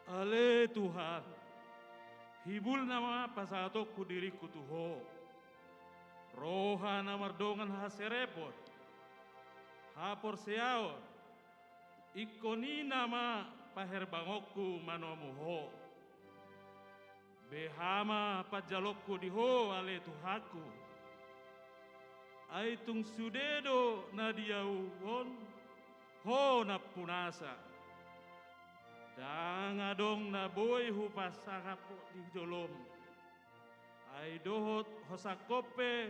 Ale Tuhan, hibul nama pasatok diriku tuho. Roha namardongan haserepot. Hapor seaon. Ikoni nama paherbangokku manomuho. Behama pajalokku diho ale Tuhaku. Aitung sudedo nadiauhon ho napunasa. Dangadong na boy hupasangapo di jolom. Ay dohot hosakope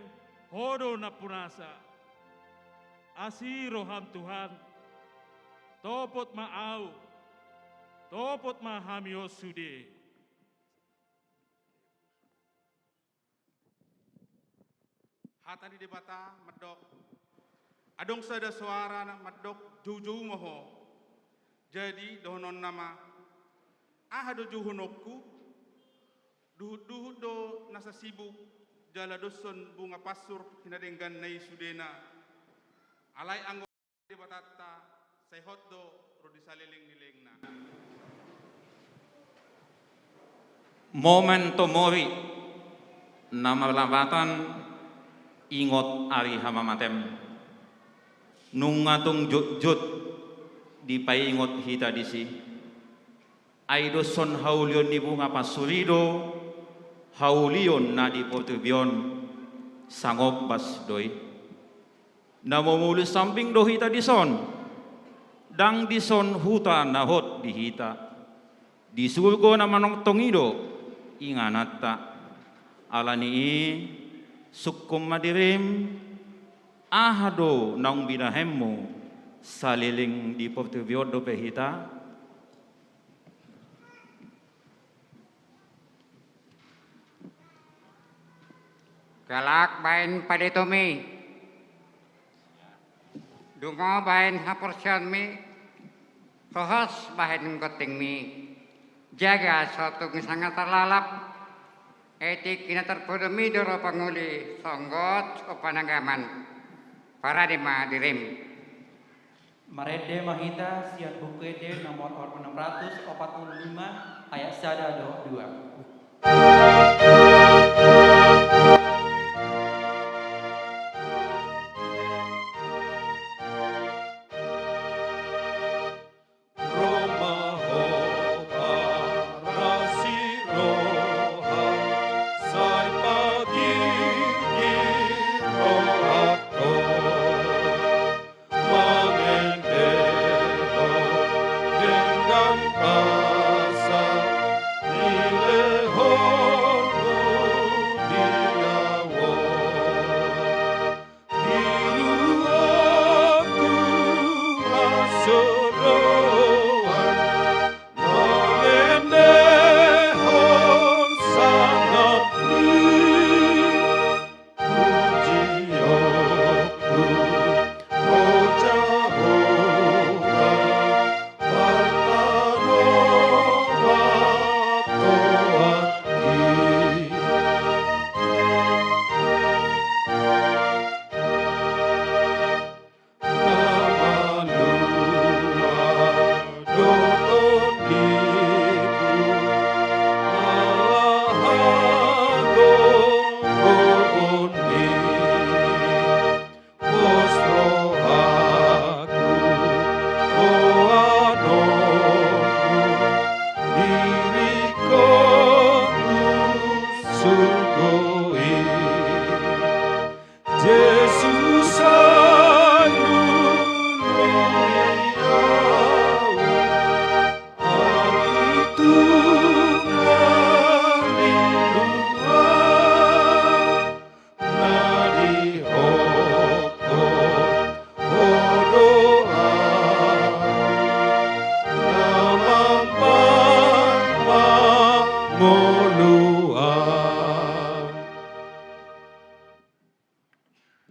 hodo na punasa. Asiroham Tuhan. Topot maau. Topot mahamio sude. Hatani debata medok. Adong sada suara na medok juju moho. Jadi dohonon nama ahado juhunokku duhu do nasa sibuk jala doson bunga pasur hinadenggan nai sudena alai anggo di batata sehot do rodi saliling nilengna Momen tomori nama lambatan ingot ari hamamatem nungatung jut di paingot hita disi aido son haulion ni bunga pasurido haulion na di portubion sangop bas doi namomulu samping do hita dison dang dison huta nahot di hita di surgo na manong tongido inganata alani sukum madirim ahado naung binahemmu saliling di portubion do pehita galak bain padetomi dungo bain haporsian mi sohos bain koting mi jaga suatu sangat terlalap etik kina terpodomi doro panguli songgot opanagaman para dema dirim Marede Mahita Siat Bukede nomor 645 ayat 1-2.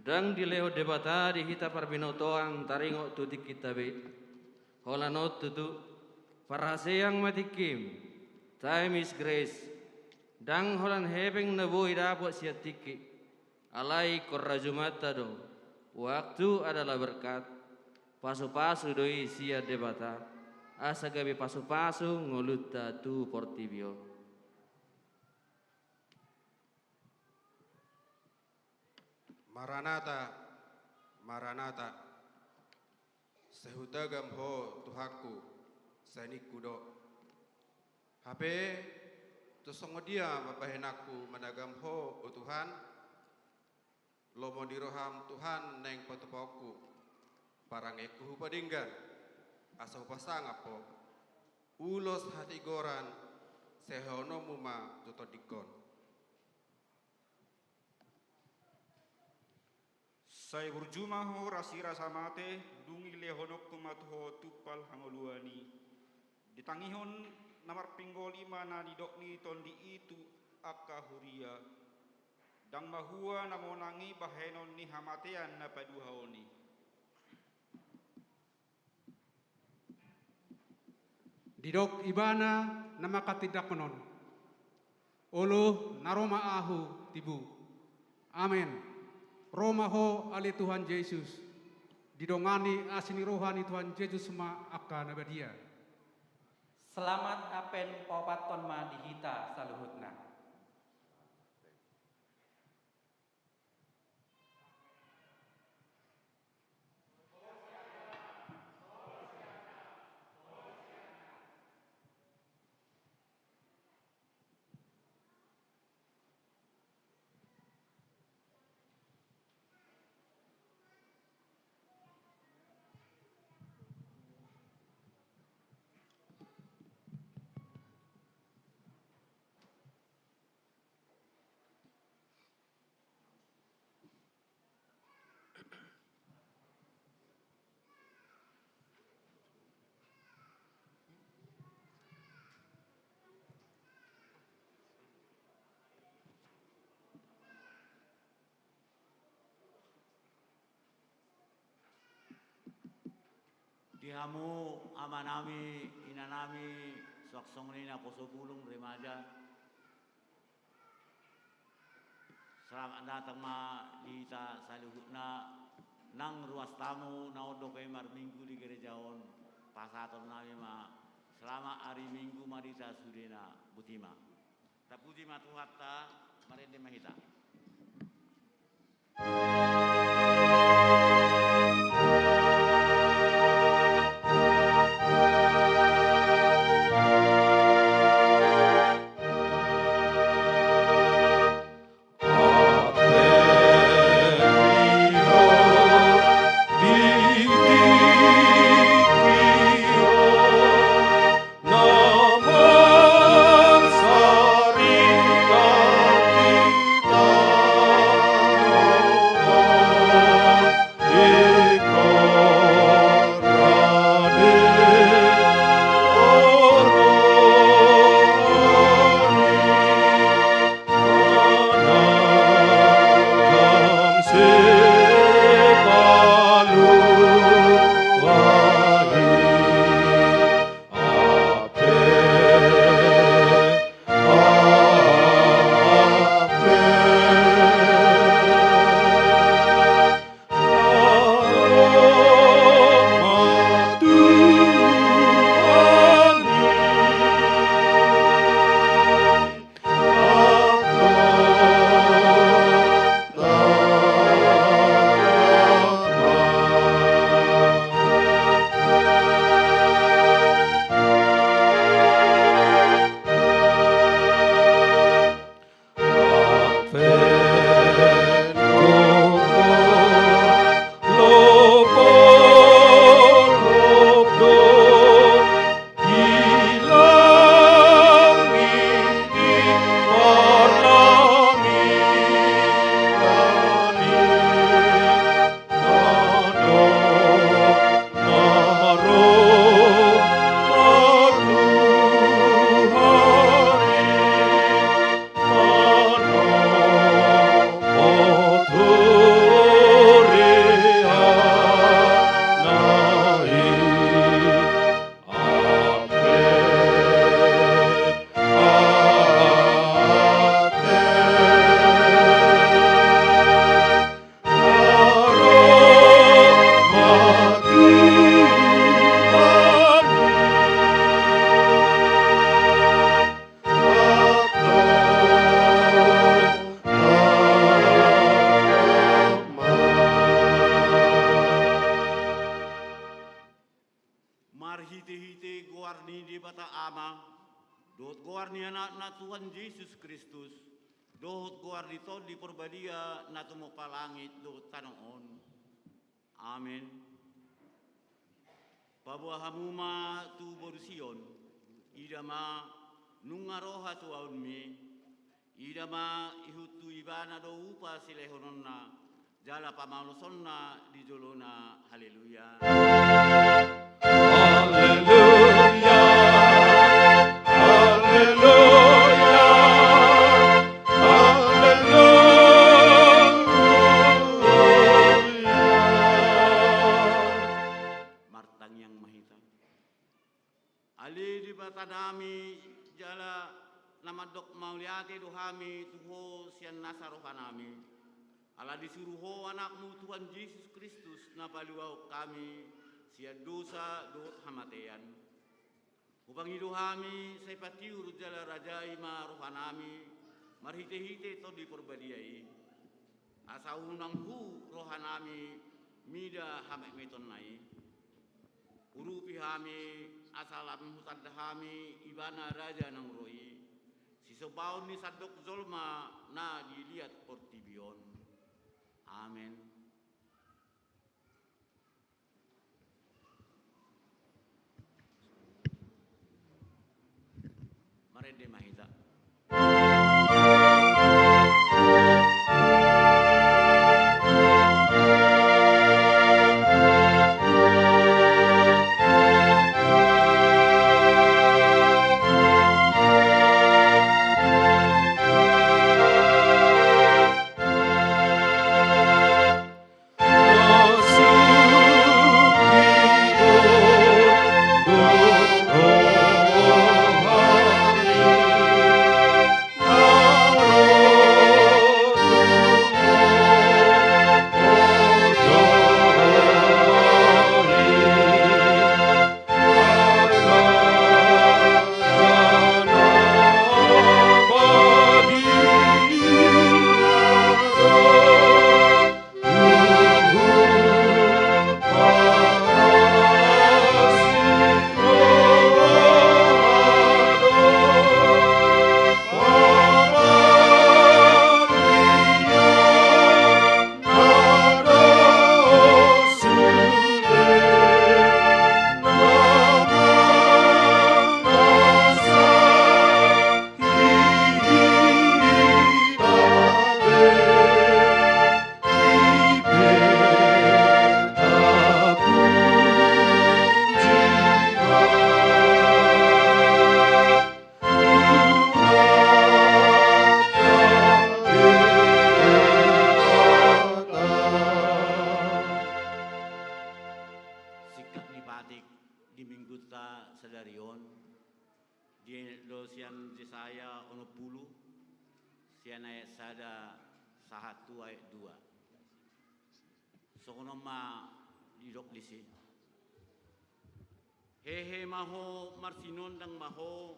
Dang dileo debata di hita parbinotoang taringo tutik kitabe. Holanot tutu paraseyang matikim. Time is grace. Dang holan hebeng nabuhi dapat siatiki. Alai korrajumata do. Waktu adalah berkat. Pasu-pasu doi sia debata. asa gabi pasu-pasu ngoluta tu portibio. Maranatha, Maranatha, sehutagam ho Tuhaku, sanik kudo. Hape, tu songodia mapahenaku managam ho o Tuhan, lomo diroham Tuhan neng potopoku, parang eku hupadinggan, asa hupasangapo, ulos hati goran, sehono muma tutodikon. Saya berjumah ho rasira samate dungi lehonok kumatho tupal hangoluani. Ditangihon namar pinggoli mana didokni tondi itu akka huria. Dang mahua namonangi bahenon ni hamatean na paduhaoni. Didok ibana nama katidakonon. Olo naroma ahu tibu. Amin. Roma ho ali Tuhan Yesus. Didongani asini rohani Tuhan Yesus ma akan abadia. Selamat apen papaton ma dihita saluhutna. Dihamu amanami inanami saksong nina poso gulung remaja. Selamat datang ma di ta saluhutna nang ruas tamu naodo kay mar minggu di gerejaon pasaton nami ma selama hari minggu marita sudena butima. Tapuji matuhatta marende mahita. Sarita Ama, dohot goar ni anak na Tuhan Yesus Kristus, dohot goar dito di perbadia na tumupalangit dohot tanoon. Amen. Pabuahamuma tu borusion, idama nungaroha tu aunmi, idama ihutu ibana do upa silehononna, jala pamalosonna di jolona, haleluya. Haleluya, haleluya, haleluya. Martang yang mahita. Ali di batanami jala nama dok mauliati duhami tuho sian nasarohanami. Ala disuruho anakmu Tuhan Yesus Kristus napaluau kami sia dosa dohot hamatean. Upang iduhami say patiur jala rajai ma rohanami marhite-hite to di perbadiai. Asa unangku rohanami mida hamek meton nai. Urupi hami asalam hutadahami ibana raja nang roi. Sisobaon ni sadok zolma na dilihat portibion. Amen. Marede mahita. Hehe maho marsinon dang maho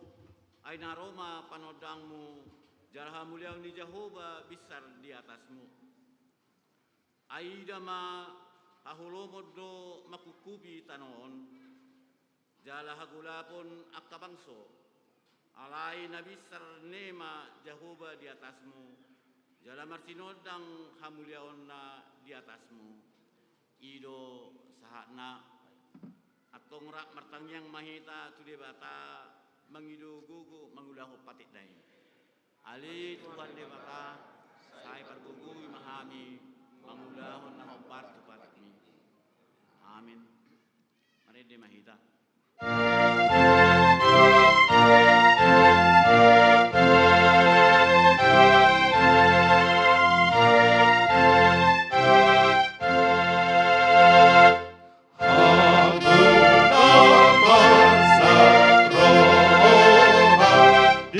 ay naroma panodangmu jarha mulia ni Jehovah besar di atasmu. Aida ma hahulomodo makukubi tanon jala hagulapon akabangso alai nabisar nema Jehovah di atasmu jala marsinon dang hamuliaon na di atasmu ido sahana atong rak martangyang mahita tu debata mangidu gugu mangulahu patik dai. Ali Tuhan debata sai pergugui mahami mangulahu na hopar tu patakmi. Amin. Mari de mahita. Di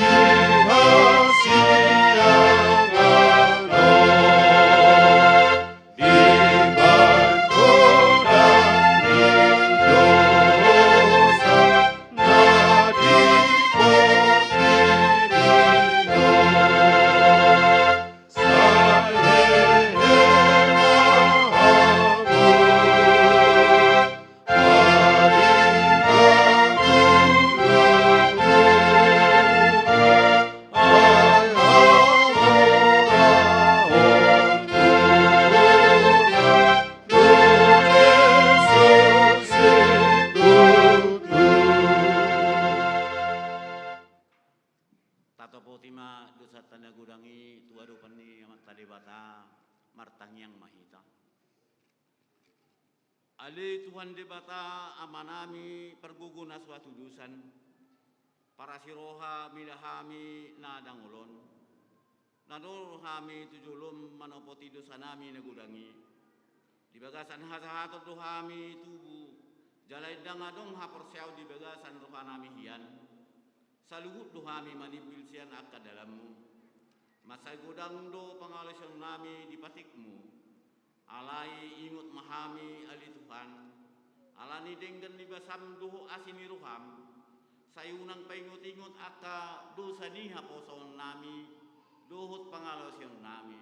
Sang Yang Mahita. Ali Tuhan di bata amanami perguguna suatu dusan, para siroha milahami na dangulon, nadol hami tujulum manopoti dosanami nagudangi, di bagasan hasahatot dohami tubuh, jalai dangadong haporsiaw di bagasan rohanami hian, saluhut dohami manipil sian akka dalammu, masai godang do pangalasan nami di patikmu, alai ingut mahami ali Tuhan, alani denggan libasam doho asini ruham, sayunang paingut-ingut akka dosa niha poson nami, dohut pangalasan nami,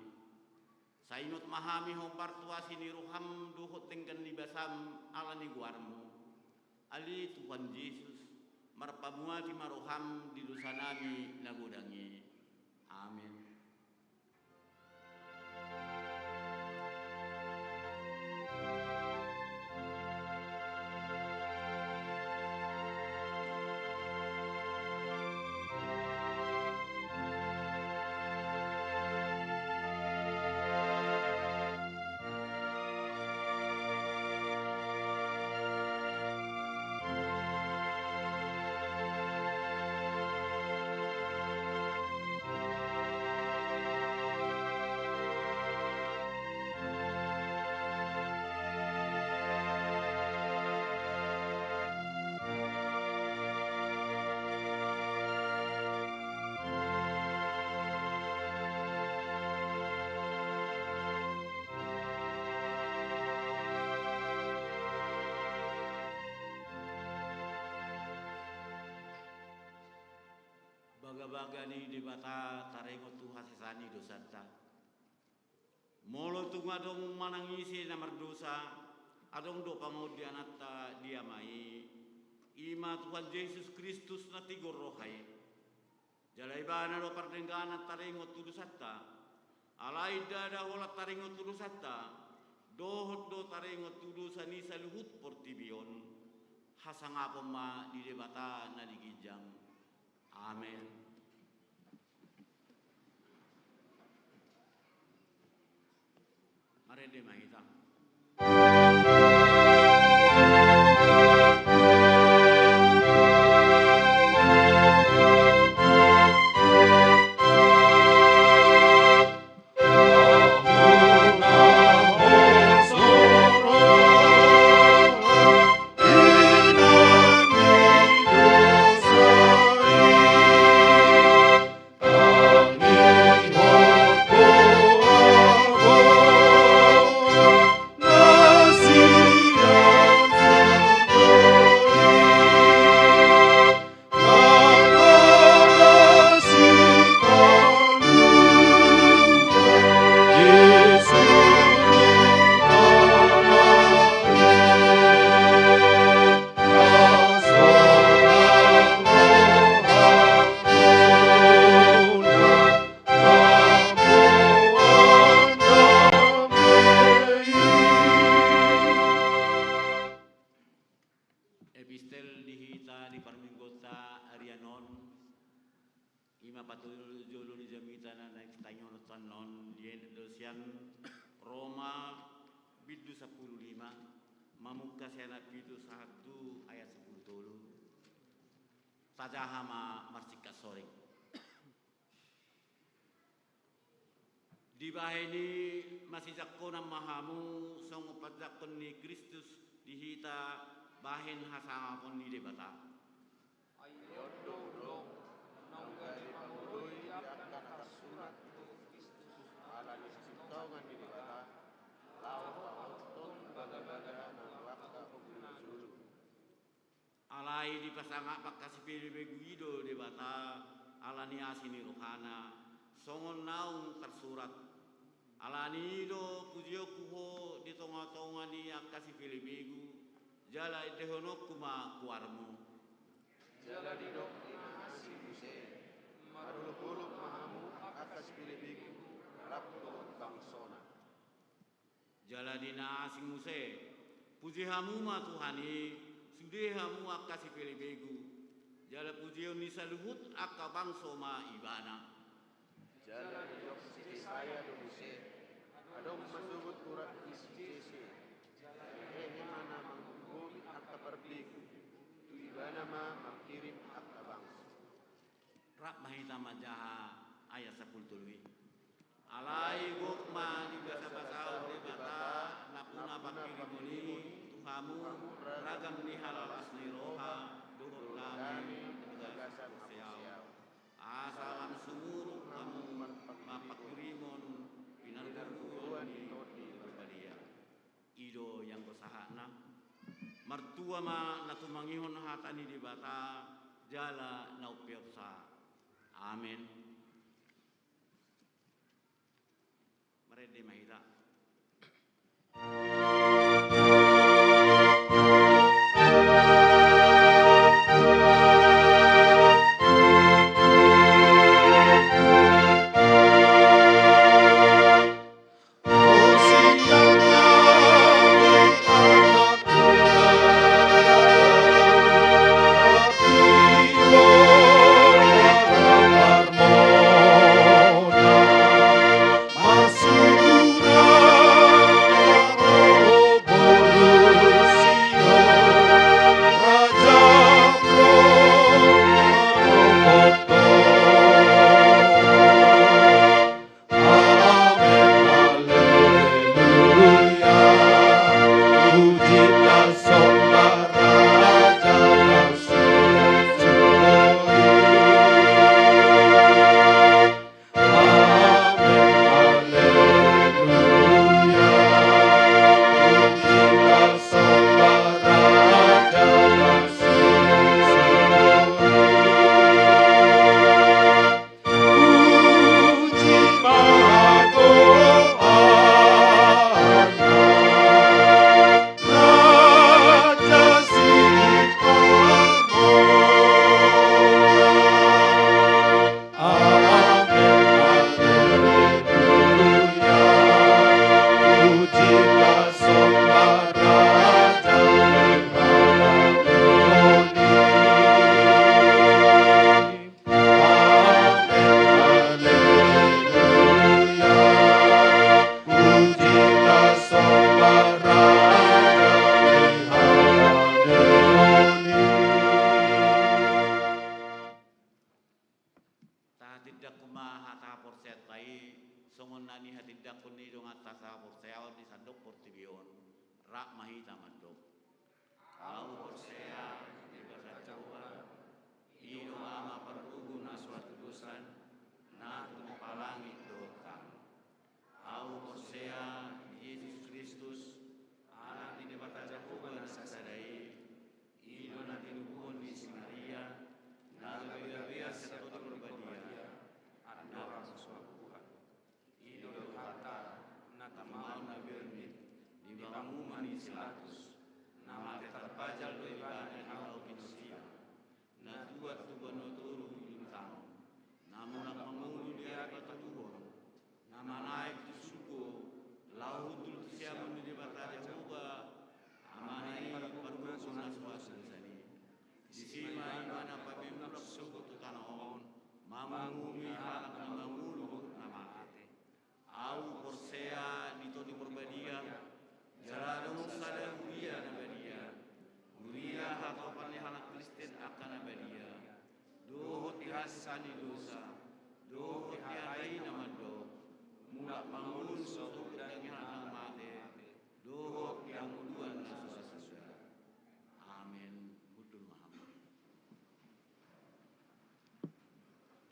sayungut mahami hompar tuasini ruham dohut denggan libasam alani guarmu, ali Tuhan Yesus, marpamuati maruham di dosa nami nagudangi. Amin. Bagani di bata tarengo Tuhan sesani dosata. Molo tungadong manangisi namar dosa, adong do pangudian atta diamai. Ima Tuhan Yesus Kristus na tigor rohai. Jalai bana do pardengana tarengo tudusata. Alai dada hola tarengo tudusata. Dohot do tarengo tudusani saluhut portibion. Hasangapom ma di debata na digijam. Amen. Marende Mahita. Epistel dihita di parminggota Arianon ima patul jolo di jamita na nagtanyon tanon dien dosian Roma bidu 15 mamuka siana bidu 1 ayat 10 tolu tajahama marsika sore di bahini masih jakona mahamu song padakon ni Kristus dihita bahin hasangapon ni debata. Ayondo dong, nanggali pangului akan surat Kristus ala disiptauan di debata, lau pangutun baga-baga nangwaka hukuna sulu. Alai di pasangak pakasi pilih Guido debata, alani asini rohana, songon naung tersurat. Alani do pujio kuho di tonga-tonga ni akasi pilih megu. Jala idehonok kuma kuarmu. Jala didok ina asi buse, maruluk-uluk mahamu akas pilih bigu, rapto bangsona. Jala dina asing muse, puji hamu ma Tuhani, sudih hamu akasi pilih begu. Jala puji ni saluhut akka bangso ma ibana. Jala didok sisi saya do buse, adong masugu mahita majaha ayat 10 tului. Alai gokma di basa-basa bata nakuna pakirimoni tuhamu ragam ni halal asli roha duhur lami gagasan seau asalan sumur kamu mapakirimon pinarguruan di berbadia ido yang bersahana mertua ma natumangihon hatani di bata jala naupiopsa amin. Meredi mahita.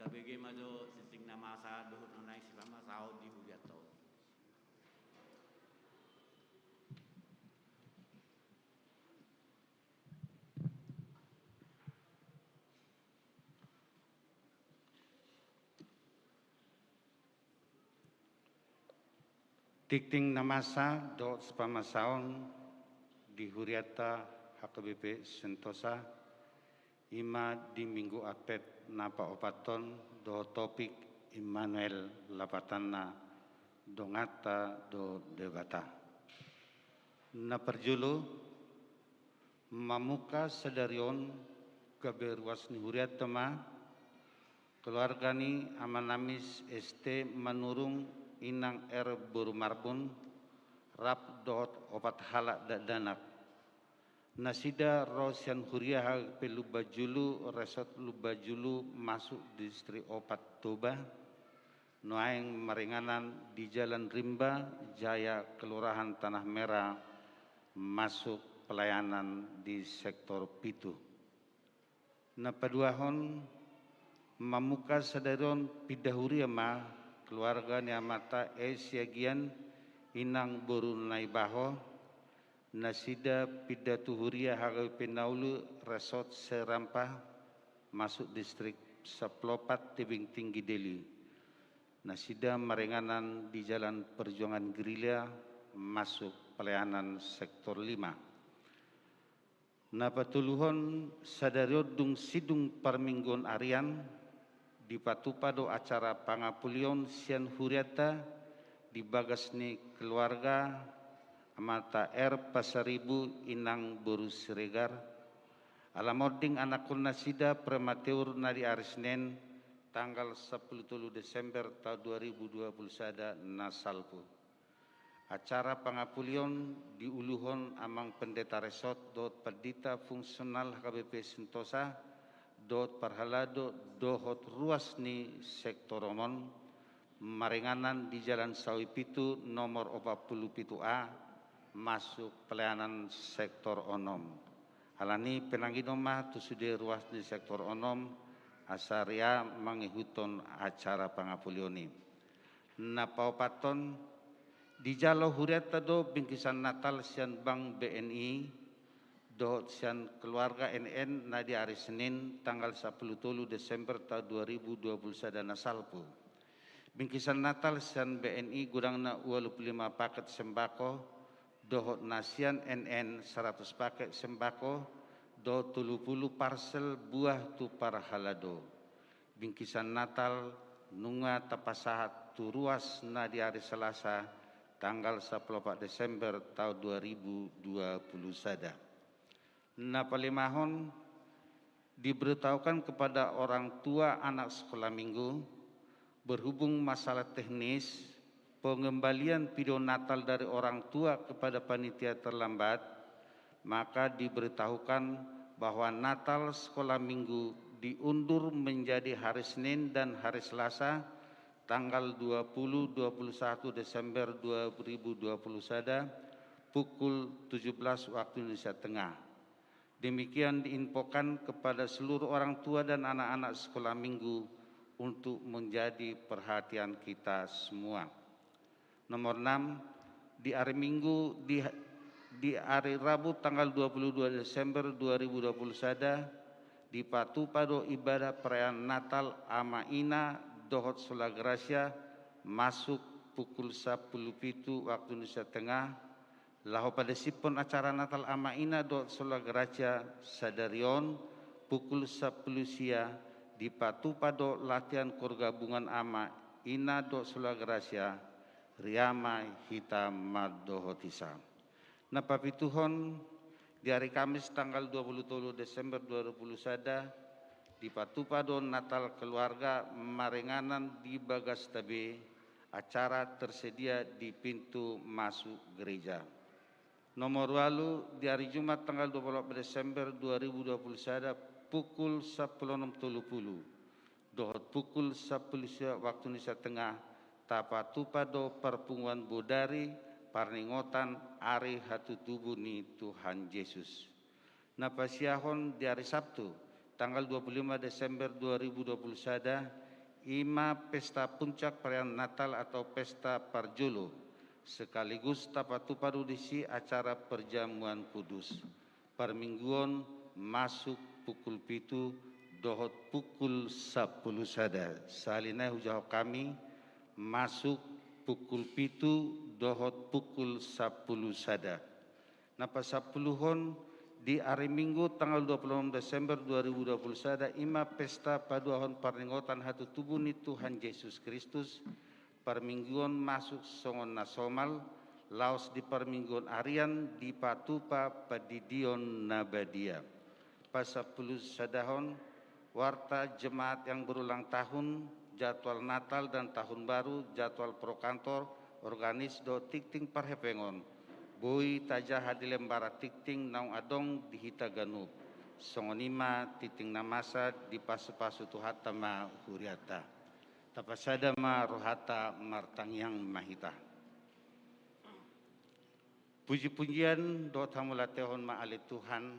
Bagi maju sising nama asa duhut naik silama sao di hujato. Tikting namasa do spamasaon di Huriata HKBP Sentosa ima di minggu apet napa opaton do topik Immanuel lapatana dongata do debata. Na perjulu mamuka sedarion keberuas ni Huriata ma keluarga ni amanamis ST menurung inang Buru Marbun rap dot opat halak danak Nasida Rosian Huriah Pelubajulu Resort Lubajulu masuk distrik Opat Toba. Noaeng Maringanan di Jalan Rimba Jaya Kelurahan Tanah Merah masuk pelayanan di sektor Pitu. Napaduahon mamuka sadarion pidahuria ma keluarga niamata siagian inang boru naibaho nasida pidatuhuria hagai penaulu resort Serampah masuk distrik Saplopat Tebing Tinggi Deli. Nasida Marenganan di Jalan Perjuangan Gerilya masuk pelayanan sektor 5. Napatuluhon sadario dung sidung parminggon arian di patupado acara pangapulion sian huriata di bagasni keluarga amata Pasaribu Inang Boru Siregar alamoding anakun nasida prematur nadi arisnen tanggal 10 Desember tahun 2021 nasalpu. Acara pangapulion di uluhon amang pendeta resort dot perdita fungsional HKBP Sentosa dot parhalado dohot ruas ni sektor omon maringanan di Jalan Sawi Pitu nomor 47A masuk pelayanan sektor onom. Halani penangginoma tusude ruas di sektor onom asaria mangihuton acara pangapulioni. Napaupaton di jalo huriata do bingkisan Natal sian Bank BNI do sian keluarga NN nadi hari Senin tanggal 10 Desember tahun 2021 nasalpu. Bingkisan Natal sian BNI gudangna 25 paket sembako dohot nasian NN 100 paket sembako do 30 parcel buah tu para halado. Bingkisan Natal nunga tapasahat tu ruas na di hari Selasa tanggal 14 Desember tahun 2020 sada. Napalimahon diberitahukan kepada orang tua anak sekolah minggu berhubung masalah teknis pengembalian video Natal dari orang tua kepada panitia terlambat, maka diberitahukan bahwa Natal sekolah minggu diundur menjadi hari Senin dan hari Selasa tanggal 20-21 Desember 2020 sada pukul 17 waktu Indonesia Tengah. Demikian diinfokan kepada seluruh orang tua dan anak-anak sekolah minggu untuk menjadi perhatian kita semua. Nomor 6, di hari Minggu di hari Rabu tanggal 22 Desember 2020 sada di Patupado ibadah perayaan Natal Ama Ina Dohot Solagracia masuk pukul 10 waktu Indonesia Tengah. Lahu pada sipon acara Natal Ama Ina Dohot Solagracia sadarion pukul 10 sia di Patupado latihan korgabungan Ama Ina Dohot Solagracia Riama Hita Madohotisa. Napapituhon di hari Kamis tanggal 20 Desember 2020 sada di Patupado Natal keluarga Marenganan di Bagastabe acara tersedia di pintu masuk gereja. Nomor walu di hari Jumat tanggal 28 Desember 2020 sada pukul 10.30 dohot pukul 10 waktu Indonesia Tengah Tapatupado Perpunguan Bodari Parningotan Ari Hatu Tubuh ni Tuhan Yesus. Napasiahon di hari Sabtu tanggal 25 Desember 2020 sada ima pesta puncak perayaan Natal atau pesta Parjolo sekaligus Tapatupado disi acara perjamuan kudus. Permingguan masuk pukul 7 dohot pukul 10 sada. Salina hujah kami masuk pukul 7 dohot pukul 10 sada. Napa 10-hon di hari Minggu tanggal 26 Desember 2020 sada ima pesta paduahon parningotan hatu tubuh ni Tuhan Yesus Kristus. Permingguan masuk songon nasomal laos di permingguan arian di Patupa Padidion Nabadia. Pas 10 sadahon warta jemaat yang berulang tahun jadwal Natal dan Tahun Baru, jadwal pro kantor, organis do tikting parhepengon, Bui tajaha di lembara tikting naung adong di hita ganup. Songonima titing namasa di pasu-pasu tuhata ma huriata. Tapasada ma rohata martangyang mahita. Puji-pujian dot hamulatehon ma ali Tuhan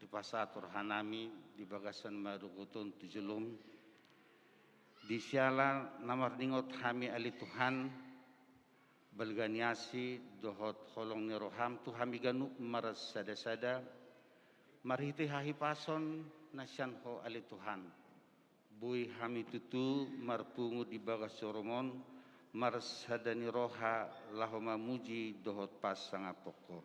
di pasatur hanami di bagasan marugutun tujulum. Di siala namar ningot hami ali Tuhan balganiasi dohot holong ni roham tu hami ganuk maras sada-sada marhiti hahi pason nasyan ho ali Tuhan. Bui hami tutu marpungu di bagas soromon maras sadani roha lahoma muji dohot pas sangapoko.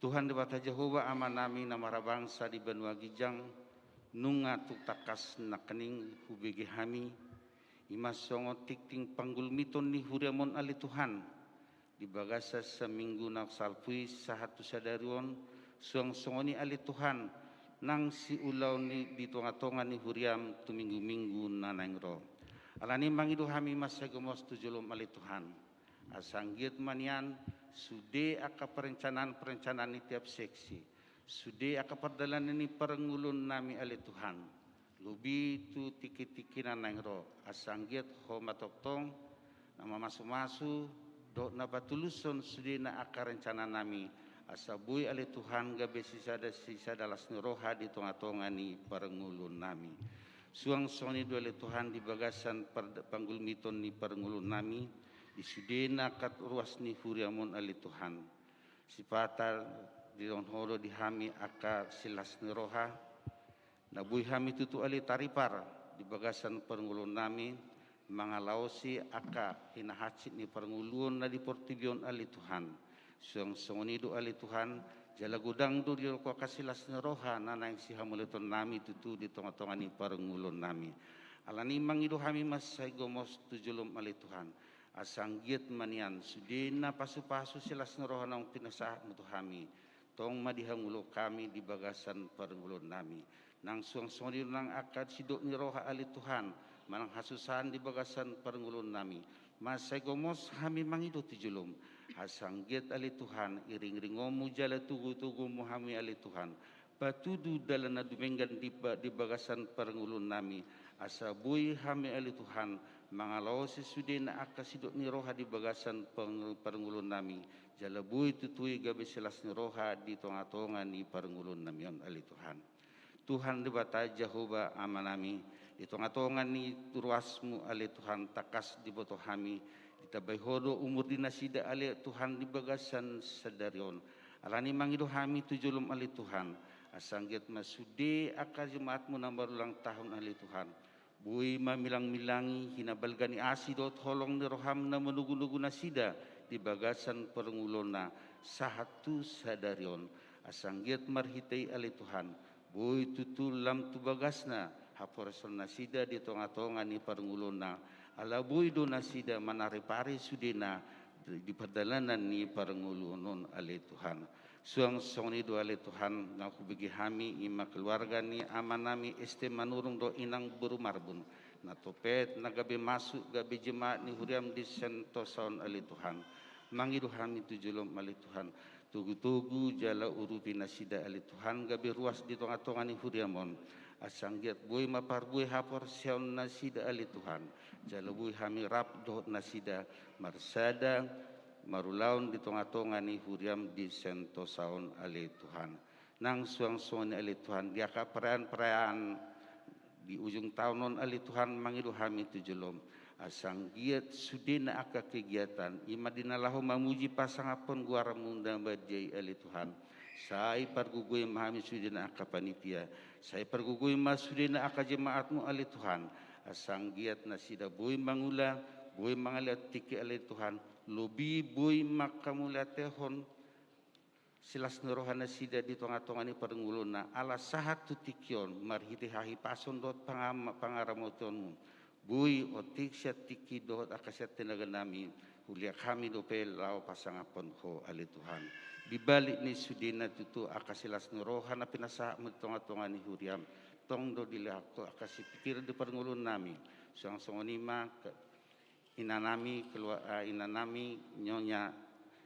Tuhan debata Jehovah amanami namara bangsa di benua gijang nunga tu takas nakening hubigi hami imas songo tikting panggulmiton ni huriamon ali Tuhan di bagasa seminggu nak salpui sahatu sadarion suang songoni ali Tuhan nang si ulau ni di tonga-tonga ni huriam tu minggu-minggu nanangro alani mangidu hami masagomos tu julum ali Tuhan asanggit manian sude aka perencanaan ni tiap seksi sude aka perdalan ini perengulun nami ali Tuhan lubi tu tiki-tiki nanangro asanggit ho matoktong nama masu-masu do na batuluson sude na aka rencana nami asabui ali Tuhan gabe sisada las roha di tonga-tonga ni perengulun nami suang soni do ali Tuhan di bagasan panggulmiton ni perengulun nami di sudena kat ruas ni huriamon ali Tuhan sipatar di donhoro di hami aka silas ni roha nabui hami tutu ali taripar di bagasan perengulun nami mangalausi aka hinahacit ni perengulun na di portibion ali Tuhan suang songonido ali Tuhan jala gudang do di ko kasilas ni roha nanang si hamuleton nami tutu di tonga-tonga ni perengulun nami alani mangido hami masay gomos tujulum ali Tuhan asanggit manian sudena pasu-pasu silas ni roha nang pinasa mutu hami tong madihangulo kami di bagasan perengulun nami nang suang songonido nang akad sidok ni roha ali Tuhan manang hasusan di bagasan perengulun nami masay gomos hami mangido tujulum asanggit ali Tuhan iring-ringomu jala tugu-tugu muhami ali Tuhan batudu dalana dumenggan di bagasan perengulun nami asabui hami ali Tuhan mangalau sesudena akasidok ni roha di bagasan perengulun nami jala bui tutui gabe selas ni roha di tonga-tonga ni perengulun nami on ali Tuhan Tuhan debata Jehovah amanami di tonga-tonga ni ruasmu ali Tuhan takas di boto hami tabai hodo umur dinasida ali Tuhan di bagasan sadarion alani mangido hami tujulum ali Tuhan asanggit masude aka jemaatmu nambar ulang tahun ali Tuhan bui mamilang-milangi hinabalgani asidot holong ni roham na menugu-nugu nasida di bagasan perengulona sahatu sadarion asanggit marhitai ali Tuhan bui tutul lam tu bagasna haporson nasida di tonga-tonga ni perengulona alabui do nasida manaripari sudena di perdalanan ni parengulunon ali Tuhan suang songni do ali Tuhan ngaku bagi hami ima keluarga ni amanami este manurung do inang buru marbun na topet na gabe masuk gabe jemaat ni huriam di sentosaun ali Tuhan mangidu hami tujulom ali Tuhan tugu-tugu jala urupi nasida ali Tuhan gabe ruas di tonga-tonga ni huriamon asanggit bui mapar bui hapor seon nasida ali Tuhan jala bui hami rap dohot nasida marsada marulaun di tonga-tonga ni huriam di sentosaun ali Tuhan nang suang-suang ali Tuhan dia ka perayaan di ujung tahun non ali Tuhan mangidu hami tujulom asanggiat sudena aka kegiatan ima dinalahu mamuji pasangapon guara munda badjai ali Tuhan sai pargugui mahami sudena aka panitia sai pargugui masudena aka jemaatmu ali Tuhan asanggiat nasida bui mangula bui mangalat tiki ali Tuhan lobi bui makamulatehon silas nerohana sida di tonga-tonga ni perenguluna ala sahatu tikion marhiti hahi pason dot pangaramotonmu bui otik siat tiki dot akasiat tenaga nami hulia kami dope lau pasangapon ho ali Tuhan di balik ni sudina tutu akasilas nerohana pinasa tonga-tonga ni huriam tong do dilako akasi pikir di perengulun nami suang songonima inanami nyonya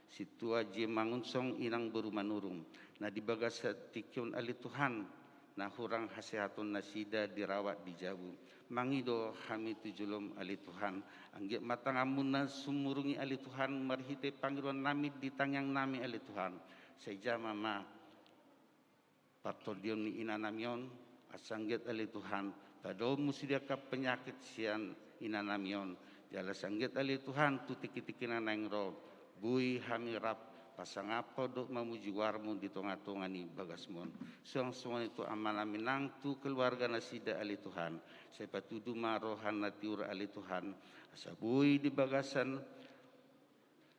situa je mangunsong inang berumanurung. Na di bagasa tikyun ali Tuhan, na hurang hasehatun nasida dirawat di jabu. Mangido hami tujulom ali Tuhan, angge matangamun na sumurungi ali Tuhan, marhite panggilan nami di tangyang nami ali Tuhan. Seja mama partodion ni inanamion, asangget ali Tuhan, padahal musidiaka penyakit sian inanamion, jala sangget ali Tuhan tu tiki-tikina naing ro, bui hami rap pasangapo dok mamuji warmu di tengah-tengah ni bagasmon. Suang-suang itu amanah minang tu keluarga nasida ali Tuhan. Saya patudu marohan natiur ali Tuhan. Asabui di bagasan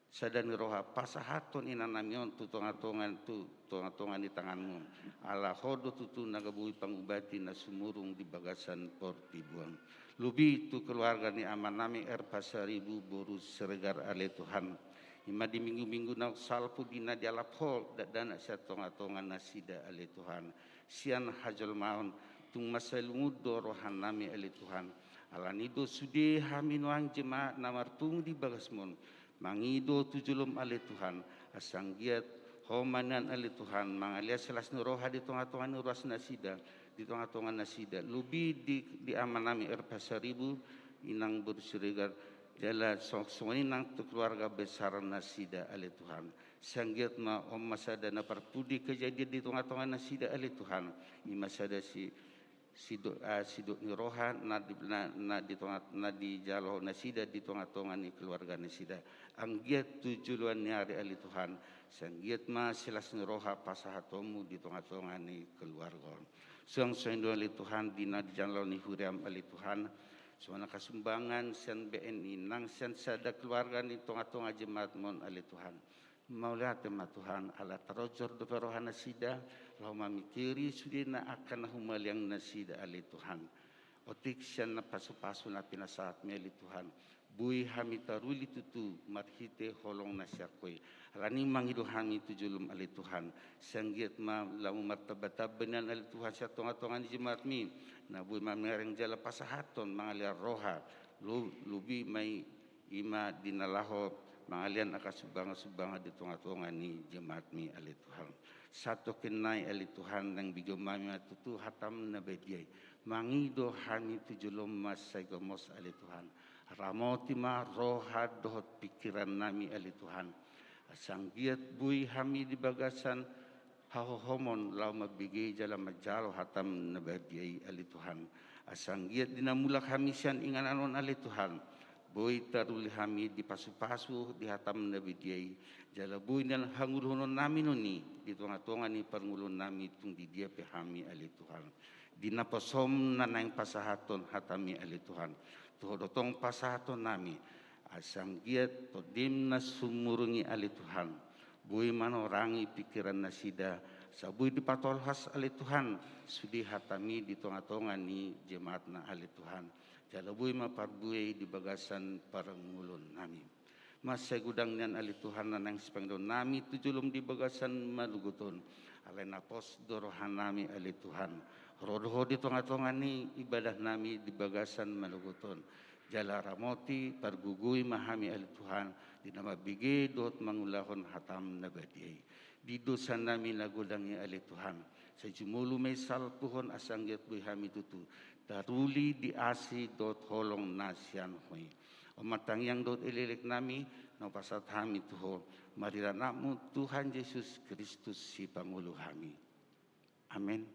sadani roha pasahaton inanamion tu tengah-tengah di tanganmu. Ala hodo tutu nagabui pangubati na sumurung di bagasan portibuang. Lubi tu keluarga ni amanami pasaribu boru seregar ali Tuhan. Ima di minggu-minggu na salpu dina di alapol dana sia tonga-tonga nasida ali Tuhan. Sian hajal maun tung masalungudo rohan nami ali Tuhan. Alanido sude haminuang jemaat namartung di bagasmon. Mangido tujulum ali Tuhan. Asanggiat homanan ali Tuhan. Mangalia selas nuroha di tonga-tonga nuras nasida. Di tonga-tonga nasida. Lubi di amanami pasaribu inang bersirigar. Jala semua nang tu keluarga besar nasida ali Tuhan. Sanggiat ma om masada na parpudi kejadian di tengah-tengah nasida ali Tuhan. Ima sada siduk ni rohan na di jalo nasida di tengah-tengah ni keluarga nasida. Anggiat tujuan ni hari ali Tuhan. Sanggiat ma silas ni roha pasahatomu di tengah-tengah ni keluarga. Suang-suang ali Tuhan dina di jalo ni huriam ali Tuhan. Suana kasumbangan sian BNI nang sian sada keluarga ni tonga-tonga jemaat mon ali Tuhan. Maulihat tema Tuhan ala tarojor do perohan nasida lau mamikiri sudina akan humaliang nasida ali Tuhan. Otik sian na pasu-pasu na pinasaat mi ali Tuhan. Bui hami taruli tutu marhite holong nasyakoi. Alani mangido hami tujulum ali Tuhan. Sanggiat ma lamu martabatabenan ali Tuhan siya tonga-tonga ni jemaat mi. Na bui mamereng jala pasahaton mangalia roha. Lubi may ima dinalaho mangalian akasubanga-subanga di tonga-tonga ni jemaat mi ali Tuhan. Satu kenai ali Tuhan nang bigyo mami tutu hatam na bediyay. Mangido hami tujulum mas saygomos ali Tuhan. Ramoti ma roha dohot pikiran nami ali Tuhan. Sanggiat bui hami di bagasan hahohomon lau mabigi jala majalo hatam nabadiai ali Tuhan. Asanggiat dinamulak hami sian ingananon ali Tuhan. Bui taruli hami di pasu-pasu di hatam nabadiai. Jala bui dan hangulunon nami noni di tonga-tonga ni parngulun nami tung di dia pe hami ali Tuhan. Dinapasom nanang pasahaton hatami ali Tuhan. Tuhodotong pasahaton nami. Asanggiat todim na sumurungi ali Tuhan. Bui manorangi pikiran nasida. Sabui dipatolhas ali Tuhan. Sudi hatami di tonga-tonga ni jemaat na ali Tuhan. Jala bui maparbui di bagasan parangulun nami. Mas saya gudang nian ali Tuhan nanang sipangdon nami tujulum di bagasan maluguton. Alena pos dorohan nami ali Tuhan. Rodoho di tonga-tonga ni ibadah nami di bagasan maluguton. Jala ramoti pargugui mahami ali Tuhan. Di nama bigi dot mangulahon hatam nabadiai. Di dosa nami nagudangi ali Tuhan. Sejumulu may salpuhon asanggiat buhi hami tutu. Daruli di asi dot holong nasyan hoy. Omatang yang dot ililik nami napasat hami tuho. Mariranakmu Tuhan Yesus Kristus si Pangulo hami. Amin.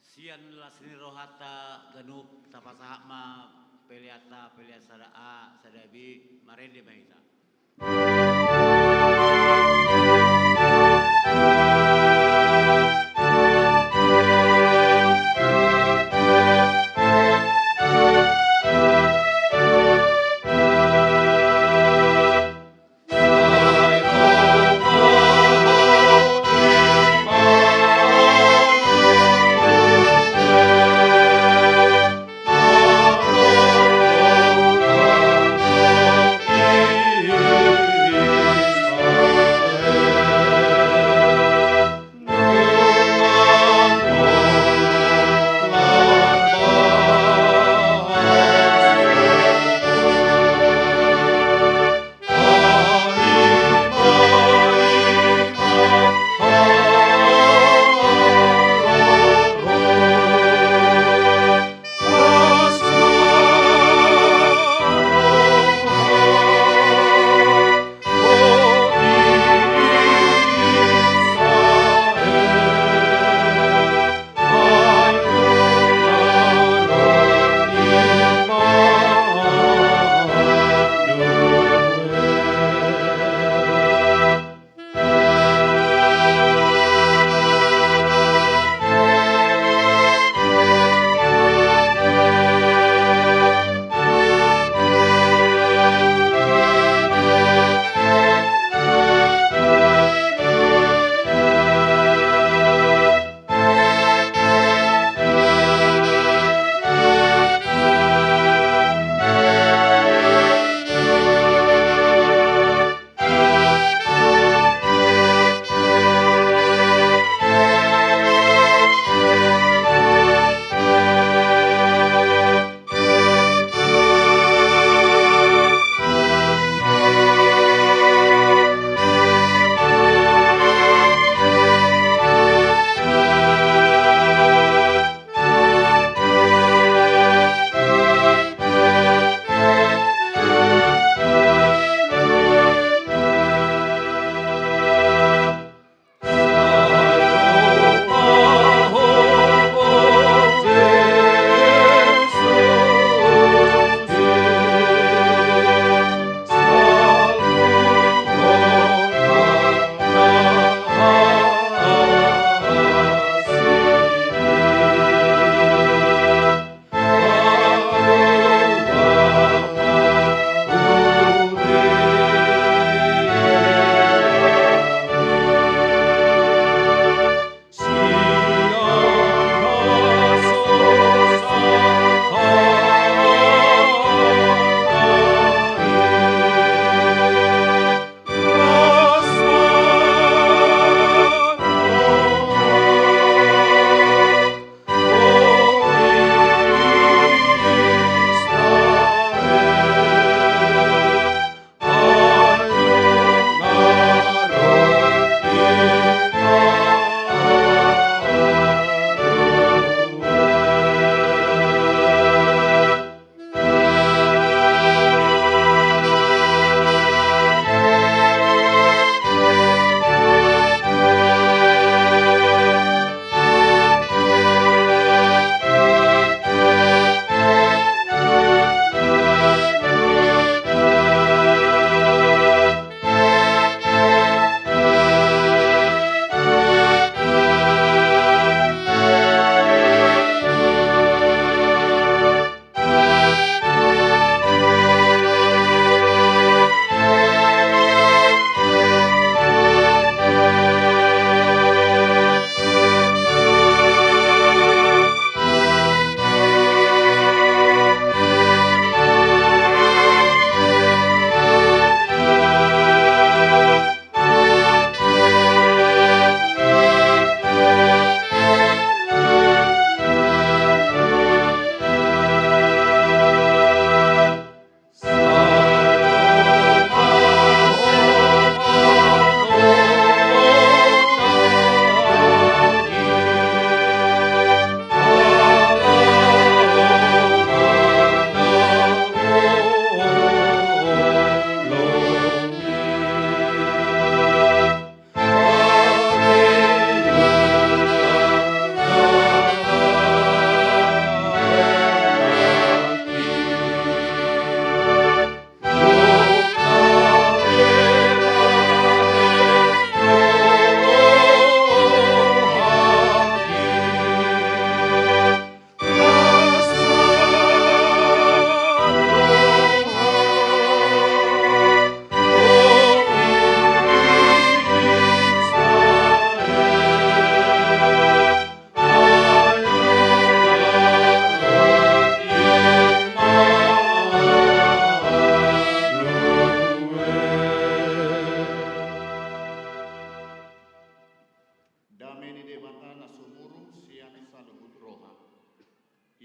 Sian lasni rohata ganuk tapasahak ma peliata sada sadabi marende mahita. Yeah.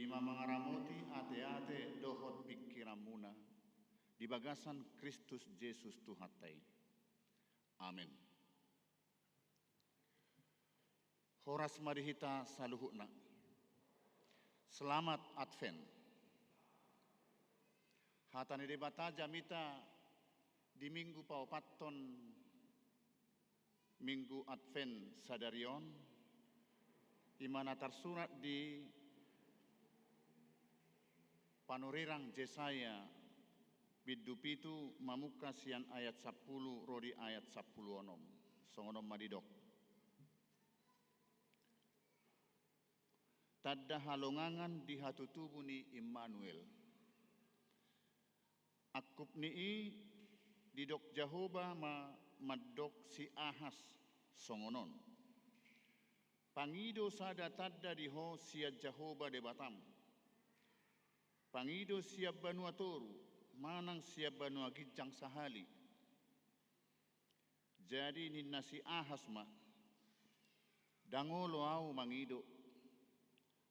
ima mangaramoti ate-ate dohot pikiramuna di bagasan Kristus Yesus Tuhatai. Amin. Horas marihita saluhukna. Selamat Advent. Hatani debata jamita di minggu paupaton minggu Advent sadarion imana tersurat di panurirang Yesaya bidupitu mamuka sian ayat 10 rodi ayat 10 onom songonom madidok. Tadda halongangan di hatutubu ni Immanuel. Akup ni didok Jehovah madok si Ahas songonon. Pangido sada tadda diho sia Jehovah de Batam. Pangido siap banua toru, manang siap banua gijang sahali. Jadi ninna si Ahas ma, dangolo au mangido,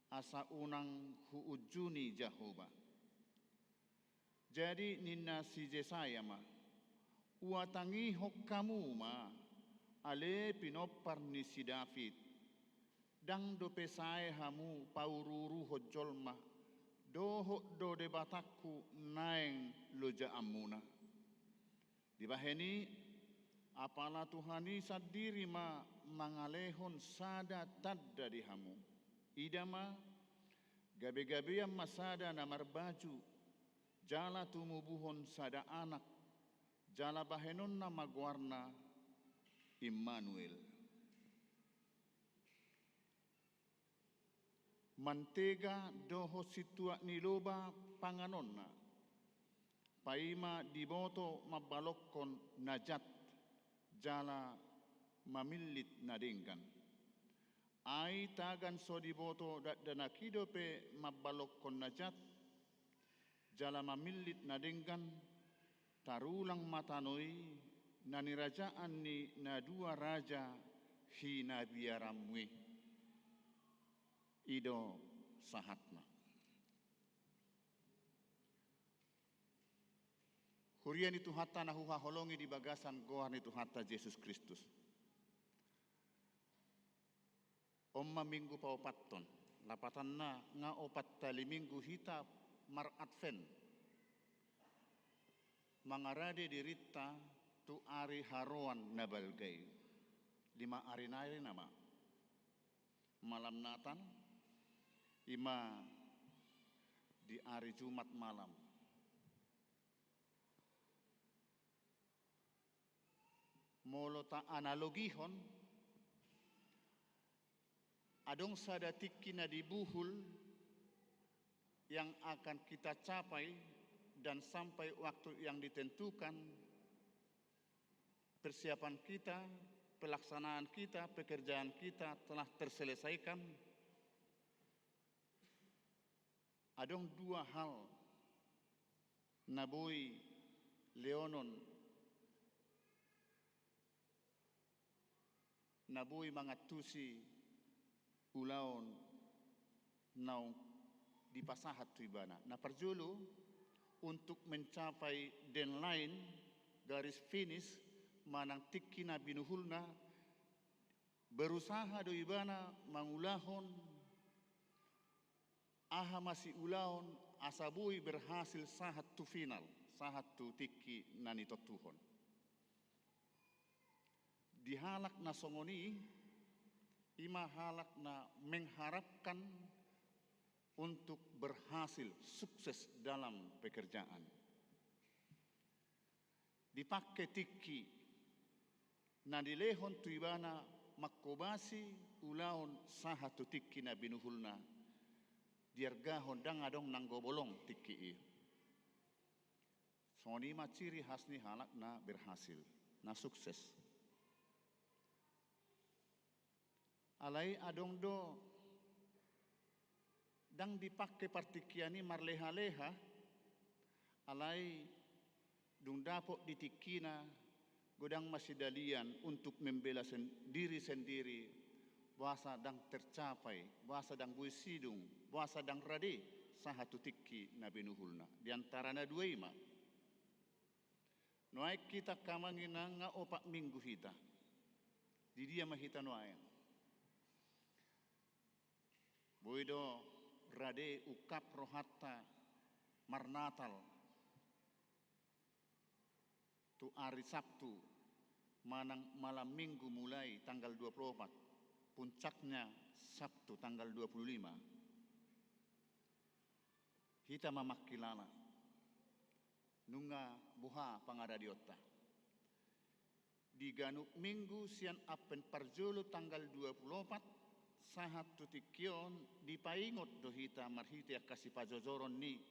asa unang huujuni Jehovah. Jadi ninna si Yesaya ma, uatangi hok kamu ma, ale pinopar ni si David, dang do pesae hamu paururu hojol ma, doho do debatakku naeng loja amuna. Dibaheni, apalah Tuhani sadiri ma mangalehon sada tadda di hamu. Idama, gabe-gabean masada namar baju, jala tumubuhon sada anak, jala bahenon nama guarna Immanuel. Mantega doho situa niloba panganonna, paima diboto mabalokon najat, jala mamilit nadengkan. Ai tagan so diboto danakido pe mabalokon najat, jala mamilit nadengkan, tarulang matanoi, nanirajaan ni na dua raja hina biaramwe. Ido sahatna. Hurian itu hatta nahuha holongi di bagasan gohan itu hatta Yesus Kristus. Omma minggu paupaton, lapatanna nga opat tali minggu hita mar Advent. Mangarade dirita tu ari haroan nabalgay. 5 ari nari nama. Malam Natal, 5 di hari Jumat malam. Molo ta analogihon, adong sada tiki na dibuhul yang akan kita capai dan sampai waktu yang ditentukan, persiapan kita, pelaksanaan kita, pekerjaan kita telah terselesaikan. Adong 2 hal naboi leonon naboi mangatusi ulaon nau di pasahat tuibana. Na perjulu untuk mencapai deadline garis finish manang tiki na binuhulna berusaha doibana mangulahon aha masih ulaon asabui berhasil sahat tu final, sahat tu tiki nanito tuhon. Dihalak na songoni, ima halak na mengharapkan untuk berhasil sukses dalam pekerjaan. Dipakai tiki na dilehon tuibana makobasi ulaon sahat tu tiki na binuhulna. Diargahon dang adong nanggobolong tiki. Soni ma ciri khas ni halak na berhasil, na sukses. Alai adong do dang dipakai partikiani marleha-leha, alai dung dapok ditikina godang masidalian untuk membela diri sendiri, bahasa dang tercapai, bahasa dang bui sidung, bahasa dang rade, sahatu tikki nabi nuhulna. Di antarana dua ima. Noai kita kamangina nga opak minggu hita. Di dia mahita noai. Boido rade ukap rohatta marnatal. Tu hari Sabtu manang malam minggu mulai tanggal 24. Puncaknya Sabtu tanggal 25. Hita mamakilala. Nunga buha pangaradiota. Di ganuk minggu sian apen parjolo tanggal 24. Sahat tutikion di paingot do hita marhita kasih pajojoron ni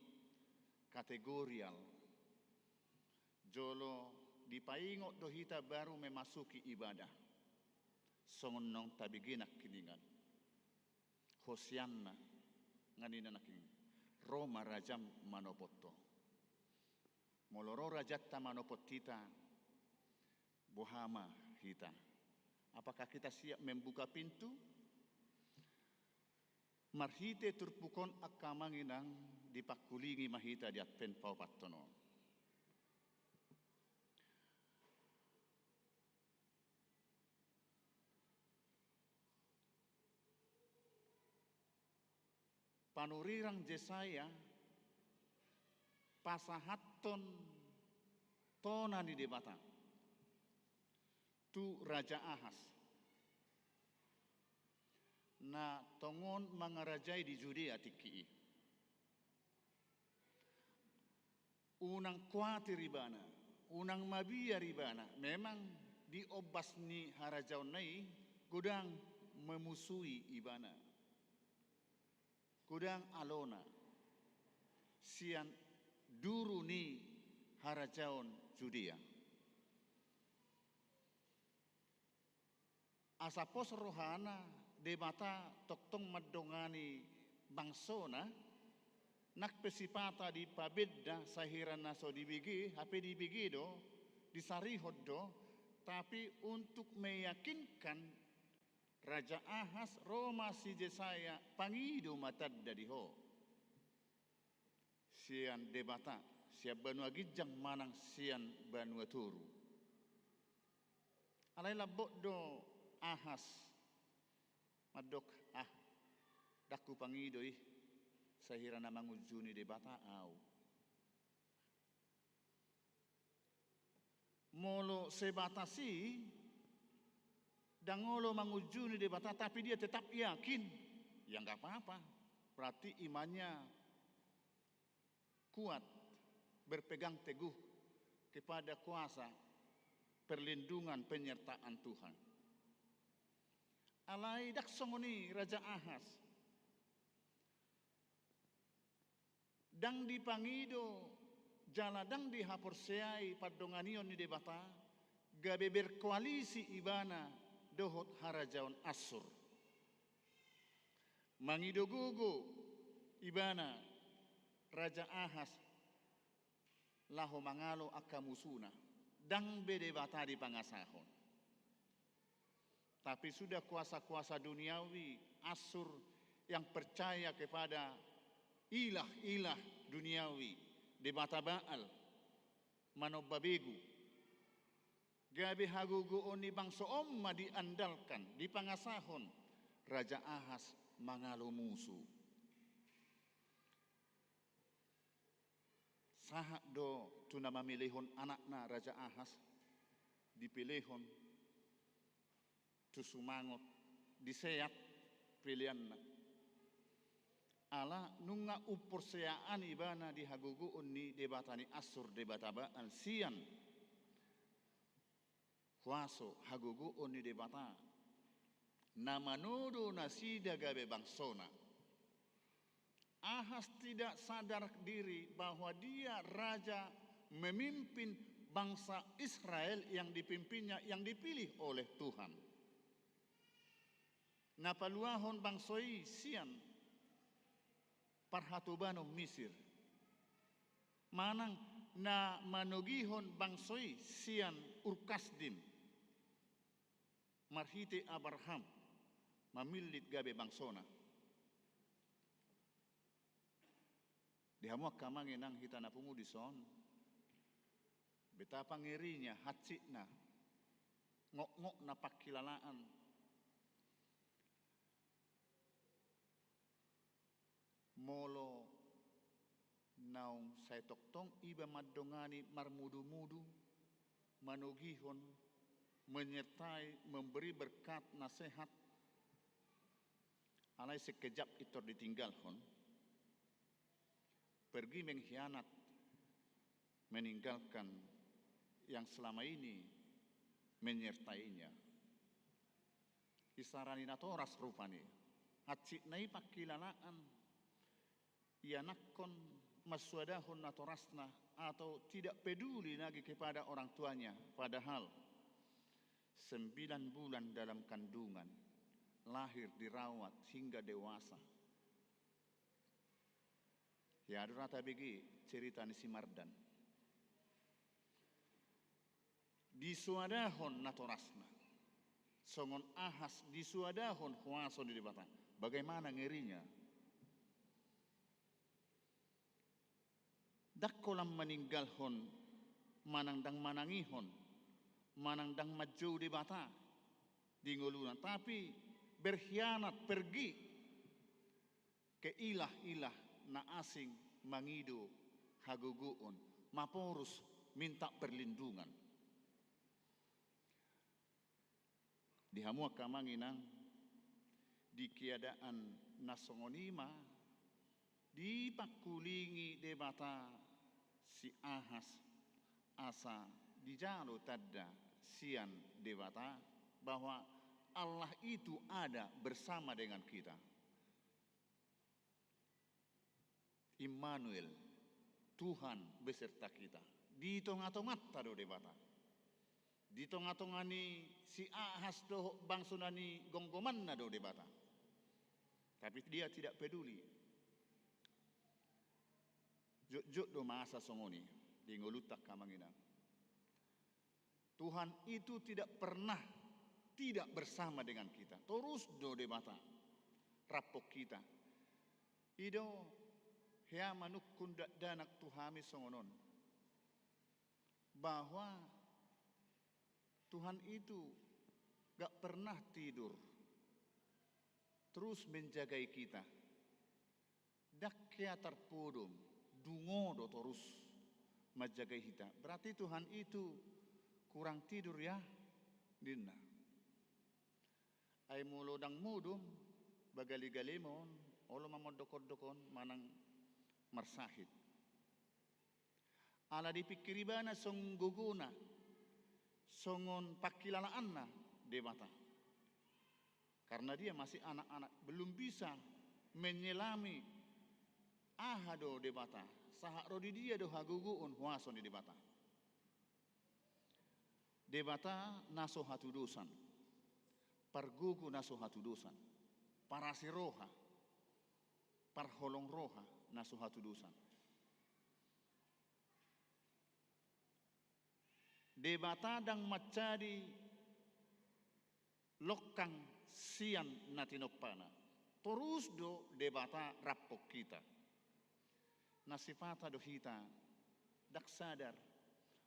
kategorial. Jolo di paingot do hita baru memasuki ibadah. Songon nong tabiginak kiningan. Hosianna nganina naking Roma rajam manopoto. Moloro rajatta manopot kita bohama kita. Apakah kita siap membuka pintu? Marhite turpukon akamanginang dipakulingi mahita di atpen paupattono. Panurirang Jesaya pasahaton tona di debata tu Raja Ahas na tongon mangarajai di Judea tiki unang kuati ribana unang mabia ribana memang di obas ni harajau nai gudang memusuhi ibana kudang alona sian duru ni harajaon Judea. Asapos rohana debata toktong madongani bangsona nakpesipata di pabedda sahiran naso dibigi hape dibigi do disarihod do tapi untuk meyakinkan Raja Ahas Roma si Jesaya pangido matad dadiho. Sian debata, siap banua gijang manang sian banua turu. Alai labok do Ahas madok daku pangido sahira na mangujuni debata au. Molo sebatasi dangolo mangujuni debata tapi dia tetap yakin ya nggak apa-apa berarti imannya kuat berpegang teguh kepada kuasa perlindungan penyertaan Tuhan. Alai daksongoni Raja Ahas dang dipangido jaladang dihaporseai padonganion ni debata gabe berkoalisi ibana dohot harajaon Asur. Mangidogogo ibana Raja Ahas laho mangalo akamusuna dang bede batadi pangasahon. Tapi sudah kuasa-kuasa duniawi Asur yang percaya kepada ilah-ilah duniawi debata Baal manobabegu gabi hagugu oni bangsa omma diandalkan di pangasahon Raja Ahas mangalo musuh. Sahak do tuna mamilihon anakna Raja Ahas dipilihon tu sumangot diseat pilihanna. Ala nunga upurseaan ibana di hagugu oni debatani Asur debata Baal sian kuaso hagugu oni debata namanudo nasida gabe bangsona. Ahas tidak sadar diri bahwa dia raja memimpin bangsa Israel yang dipimpinnya yang dipilih oleh Tuhan. Napaluahon bangsoi sian parhatubano Misir. Manang na manugihon bangsoi sian Urkasdim. Marhite Abraham mamilit gabe bangsona. Dihamuak kamanginang hita na pungudison. Betapa ngerinya hatsikna, ngok-ngok na pakilalaan. Molo naung say toktong iba madongani marmudu-mudu, manugihon, menyertai, memberi berkat nasihat. Alai sekejap itu ditinggalkan, pergi mengkhianat, meninggalkan yang selama ini menyertainya. Isarani natoras rupani, hatsit nai pakilalaan, ianakkon maswadahun natorasna atau tidak peduli lagi kepada orang tuanya, padahal 9 bulan dalam kandungan, lahir dirawat hingga dewasa. Ya rata begi cerita ni si Mardan. Disuadahon natorasna, songon ahas disuadahon huason di batang. Bagaimana ngerinya? Dakkolam meninggalhon, manangdang manangihon, manangdang maju di bata, di ngulunan. Tapi berkhianat pergi ke ilah-ilah na asing mangido haguguon, maporus minta perlindungan. Dihamuak kamanginang di keadaan nasongonima, dipakulingi debata si ahas asa dijalo tadda sian debata bahwa Allah itu ada bersama dengan kita. Immanuel, Tuhan beserta kita. Di tonga-tongat tado debata. Di tonga-tongani si ahas do bangsunani gonggoman na do debata. Tapi dia tidak peduli. Jok do masa songoni di ngolutak kamanginang. Tuhan itu tidak pernah tidak bersama dengan kita. Terus do debata rapok kita. Ido hea manuk kundak danak tuhami songonon. Bahwa Tuhan itu gak pernah tidur. Terus menjagai kita. Dakya terpodom. Dungo do terus menjagai kita. Berarti Tuhan itu kurang tidur ya. Dinna. Ay mulodang mudum. Bagali-galimon. Olo mamodokon-dokon. Manang marsahid. Ala dipikiribana song guguna. Songon pakilalaan na debata. Karena dia masih anak-anak. Belum bisa menyelami ahado debata. Sahak rodi dia do haguguun huason di debata. Debata naso hatu dosan. Pargugu naso hatu dosan. Parasiroha. Parholong roha naso hatu dosan. Debata dang macadi lokang sian natinopana. Terus do debata rapok kita. Nasifata do hita dak sadar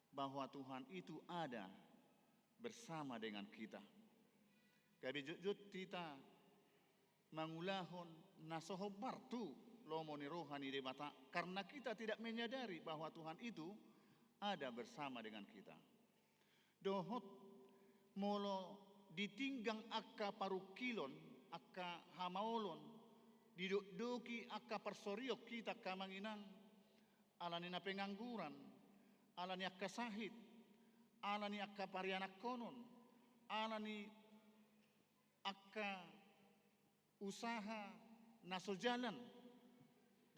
bahwa Tuhan itu ada bersama dengan kita. Kabi jujut kita mangulahon nasohobar tu lomoni rohani debata karena kita tidak menyadari bahwa Tuhan itu ada bersama dengan kita. Dohot molo ditinggang akka parukilon, akka hamaolon, diduk-duki akka persoriok kita kamanginang, alani na pengangguran, alani akka sahid, alani akka parianak konon, alani akka usaha naso jalan,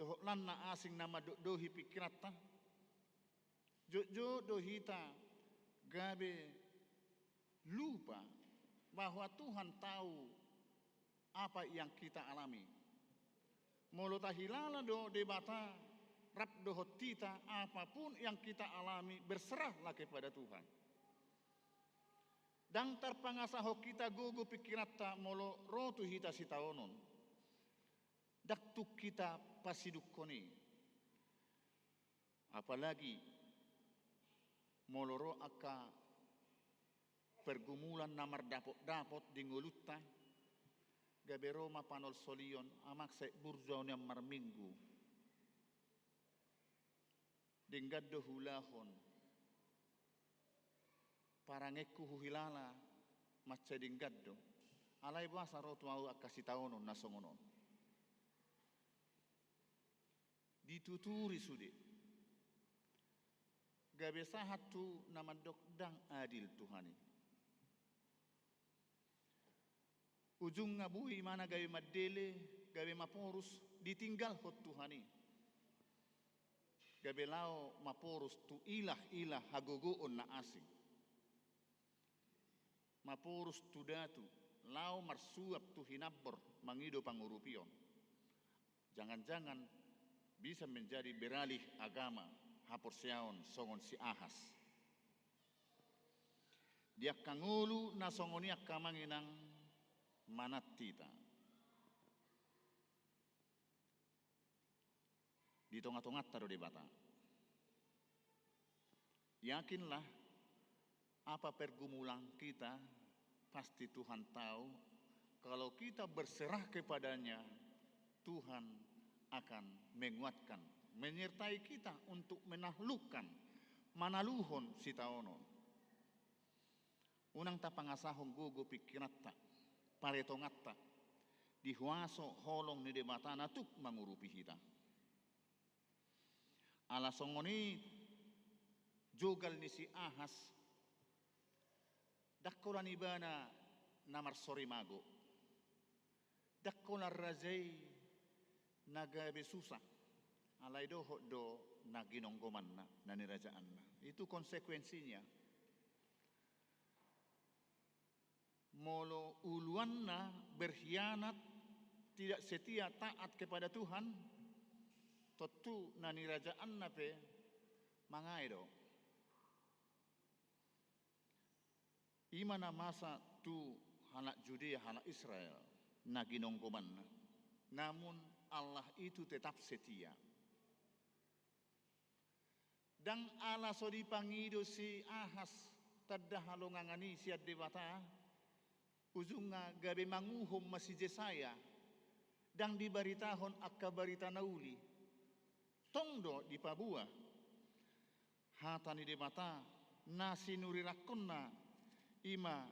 dohot lan na asing nama dohi pikirata, jojo dohita gabe lupa bahwa Tuhan tahu apa yang kita alami. Molo tahilala do debata rap do hotita apapun yang kita alami berserahlah kepada Tuhan. Dan terpangasaho kita gugu pikirata molo rotu hita sitaonon. Daktuk kita pasidukoni. Apalagi moloro aka pergumulan namar dapot-dapot di ngulutta. Gabe Roma panol solion amak se burjaon yang marminggu. Denggaddo hulahon. Parangeku huhilala macca denggaddo. Alai basa rotu au akasitaonon nasongonon. Dituturi sude. Gabe sahatu nama dok dang adil Tuhani. Ujung ngabui mana gawe madele, gawe maporus, ditinggal hot Tuhani. Gawe lao maporus tu ilah hagogoon na asing. Maporus tu datu, lao marsuap tu hinabor mangido pangurupion. Jangan-jangan bisa menjadi beralih agama haporseaon songon si Ahas. Dia kangulu na songoniak kamanginang manatita. Di tonga-tongat taro di bata. Yakinlah apa pergumulan kita pasti Tuhan tahu. Kalau kita berserah kepadanya, Tuhan akan menguatkan, menyertai kita untuk menaklukkan manaluhon sitaonon. Unang tapangasahong gugu pikirata, paretongata, dihuaso holong ni debatana tuk mangurupi kita. Alasongoni jogal ni si Ahas, dakkolan ibana namar sorimago, dakkolan rajay nagabe susah, alay do naginonggoman na nanirajaan na. Itu konsekuensinya. Molo uluan na berkhianat, tidak setia taat kepada Tuhan, tentu nanirajaan na pe mangaido. Imana masa tu anak Judea, anak Israel naginonggoman na. Namun Allah itu tetap setia. Dan Allah so dipangido si Ahas tadda halongangani siat debata ujunga gabe manguhom masih Jesaya dan dibaritahon akka barita nauli tongdo di Papua hatani debata nasi nurirakonna ima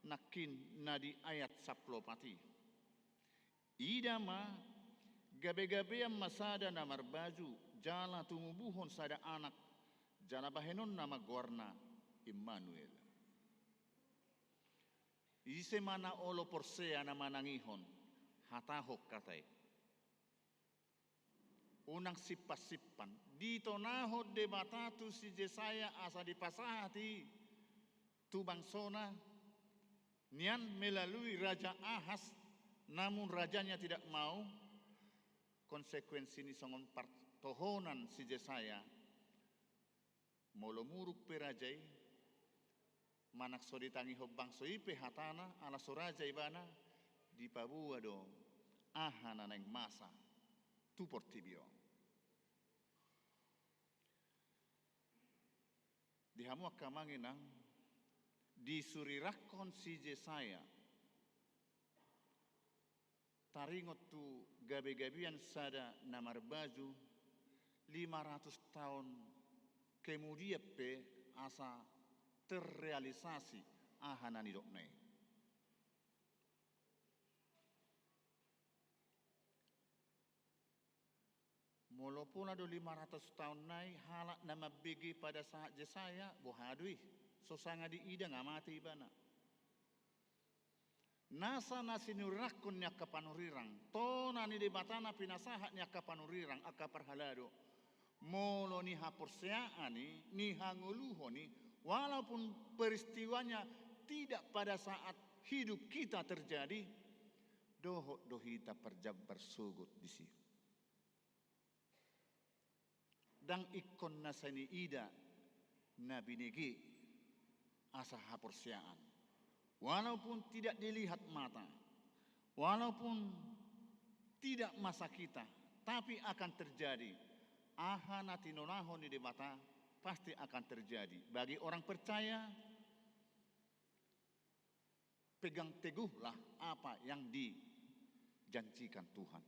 nakin nadi ayat saplopati idama gabe-gabean masada namar baju jala tumubuhon sada anak jala bahenon nama gorna Immanuel. Ise mana olo porsea nama nangihon hatahok katai. Unang sipas-sipan dito nahod debatatu si Jesaya asa dipasahati tu bangsona nian melalui Raja Ahas namun rajanya tidak mau. Konsekuensi ini songon partohonan si Jesaya molo muruk perajai manak so ditangi hobang so ipe hatana ala soraja ibana di Papua do ahana neng masa tu portibio di hamu akamanginang disurirakon si Jesaya taringot tu gabe-gabian sada namar baju 500 tahun kemudian pe asa terrealisasi ahanan idokne. Molo pula do 500 tahun nai halak nama begi pada saat Jesaya bohadui sosanga di ida ngamati ibana. Nasa nasi nurakun nya kapanurirang, tona ni debatana pinasahat nya kapanurirang aka parhalado. Molo ni haporseaan ni hanguluho ni, walaupun peristiwanya tidak pada saat hidup kita terjadi, dohok dohita perjabar sugut di sini. Dan ikon nasani ida nabi negi asa haporseaan. walaupun tidak dilihat mata, walaupun tidak masa kita, tapi akan terjadi. Aha natinonahon di mata pasti akan terjadi. Bagi orang percaya, pegang teguhlah apa yang dijanjikan Tuhan,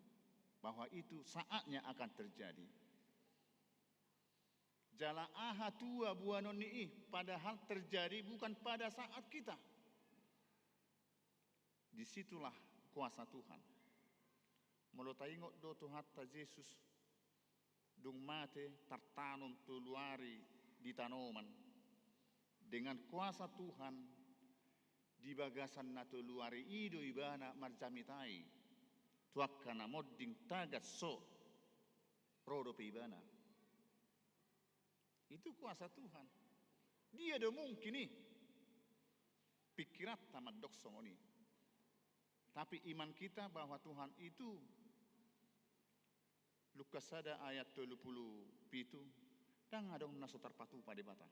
bahwa itu saatnya akan terjadi. Jala aha tua buanon ni, padahal terjadi bukan pada saat kita. Disitulah kuasa Tuhan. Molo taingot do Tuhan ta Yesus dung mate tartanum tuluari di tanoman. Dengan kuasa Tuhan di bagasan na tuluari ido ibana marjamitai. Tuakkana modding tagat so rodo pe ibana. Itu kuasa Tuhan. Dia do mungkin nih pikirat tamat doksong ini. Tapi iman kita bahwa Tuhan itu, Lukas ada ayat 37, dan adong naso terpatu pada bata.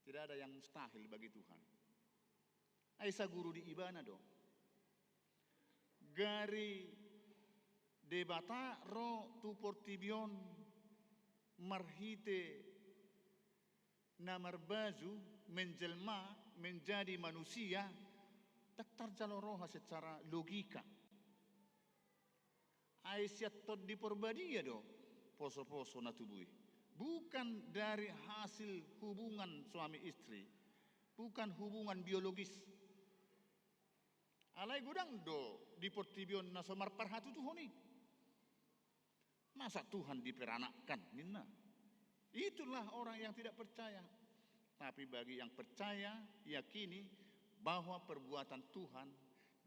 Tidak ada yang mustahil bagi Tuhan. Aisa guru di ibana do. Gari debata ro tu portibion marhite namar baju menjelma menjadi manusia. Tak terjaloroha secara logika. Aisyat tod di porbadia do, poso-poso na tubui. Bukan dari hasil hubungan suami istri, bukan hubungan biologis. Alai gudang do di portibion na somar parhatu tuhoni. Masa Tuhan diperanakkan, nina. Itulah orang yang tidak percaya. Tapi bagi yang percaya, yakini bahwa perbuatan Tuhan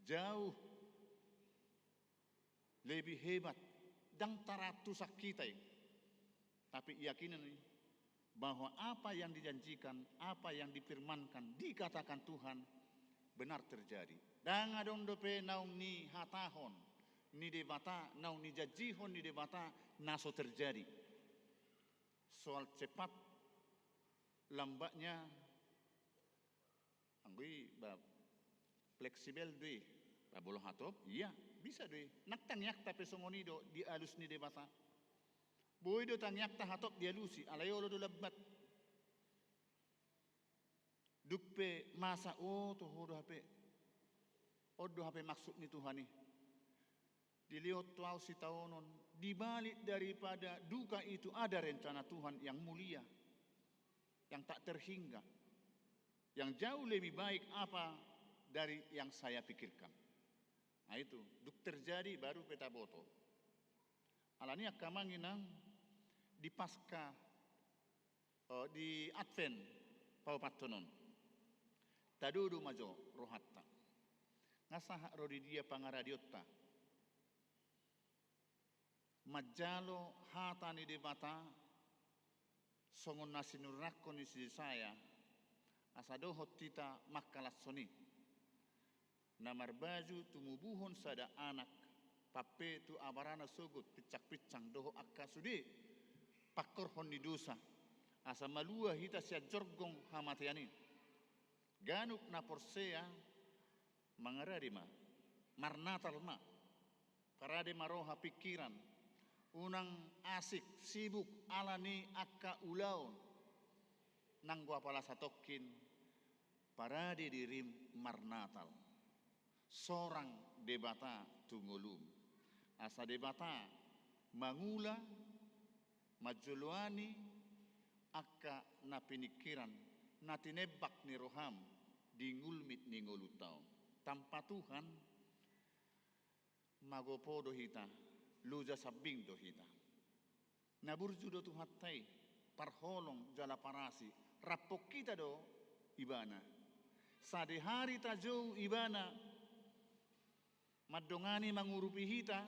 jauh lebih hebat dan taratusak kita. Tapi yakinan bahwa apa yang dijanjikan, apa yang difirmankan, dikatakan Tuhan benar terjadi. Dan adong dope naung ni hatahon, ni debata, naung ni jajihon ni debata naso terjadi. Soal cepat lambatnya Angui bab fleksibel dui, babolo hatop, iya bisa dui. Nak tangyak tapi songoni do di alus ni debata. Boy do tangyak ta hatop dia lusi, alayolo do lebat. Dukpe masa to hodo hape. Odo hape maksud ni Tuhan ni. Dilihat tuau si taonon, dibalik daripada duka itu ada rencana Tuhan yang mulia, yang tak terhingga. Yang jauh lebih baik apa dari yang saya pikirkan. Nah itu, duk terjadi baru peta boto. Alania kamanginang di pasca, di Advent, Paupatonon. Tadudu majo rohatta. Ngasah rodi dia pangaradiota. Majalo hatani debata, songon nasinurako ni si saya, asado hotita makalassoni. Namar baju tumubuhon sada anak pape tu abarana sogut picak-picang doho akka sudi pakor honni dosa asa malua hita sia jorgong hamatiani ganuk na porsea mangaradi ma marnatal ma parade maroha pikiran unang asik sibuk alani akka ulaon nang gua pala satokin parade dirim marnatal sorang debata tungulum asa debata mangula majuluani akka na pinikiran na tinebak ni roham di ngulmit ni ngulutaw tanpa Tuhan magopo dohita luja sabing dohita naburju do Tuhan tay parholong jala parasi rapok kita do ibana sade hari tajau ibana madongani mangurupi hita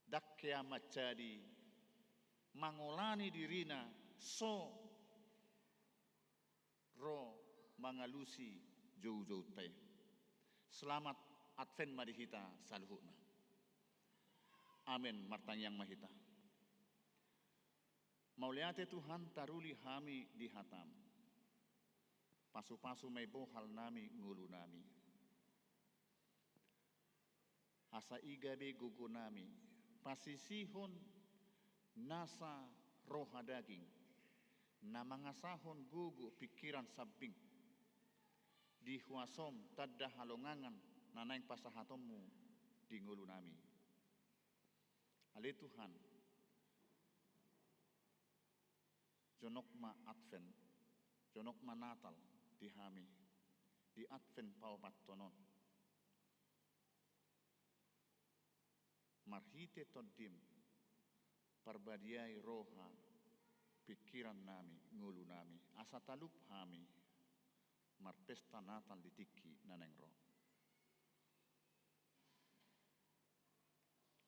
dakya macadi mangolani dirina so ro mangalusi jauh-jauh teh. Selamat Advent madihita saluhuna. Amin martang yang mahita. Mauliate Tuhan taruli hami di hatam. pasu-pasu may bohal nami ngulu nami. Asa igabe gugu nami, pasisihon nasa roha daging, na mangasahon gugu pikiran sabing, di huasom tadda halongangan nanaing pasahatommu di ngulu nami. Ale Tuhan, jonokma Advent, jonokma Natal di hami, di Advent paupat tonon. Marhite todim, parbadiai roha, pikiran nami, ngulu nami, asa talup hami, marpesta Natal ditiki naneng roh.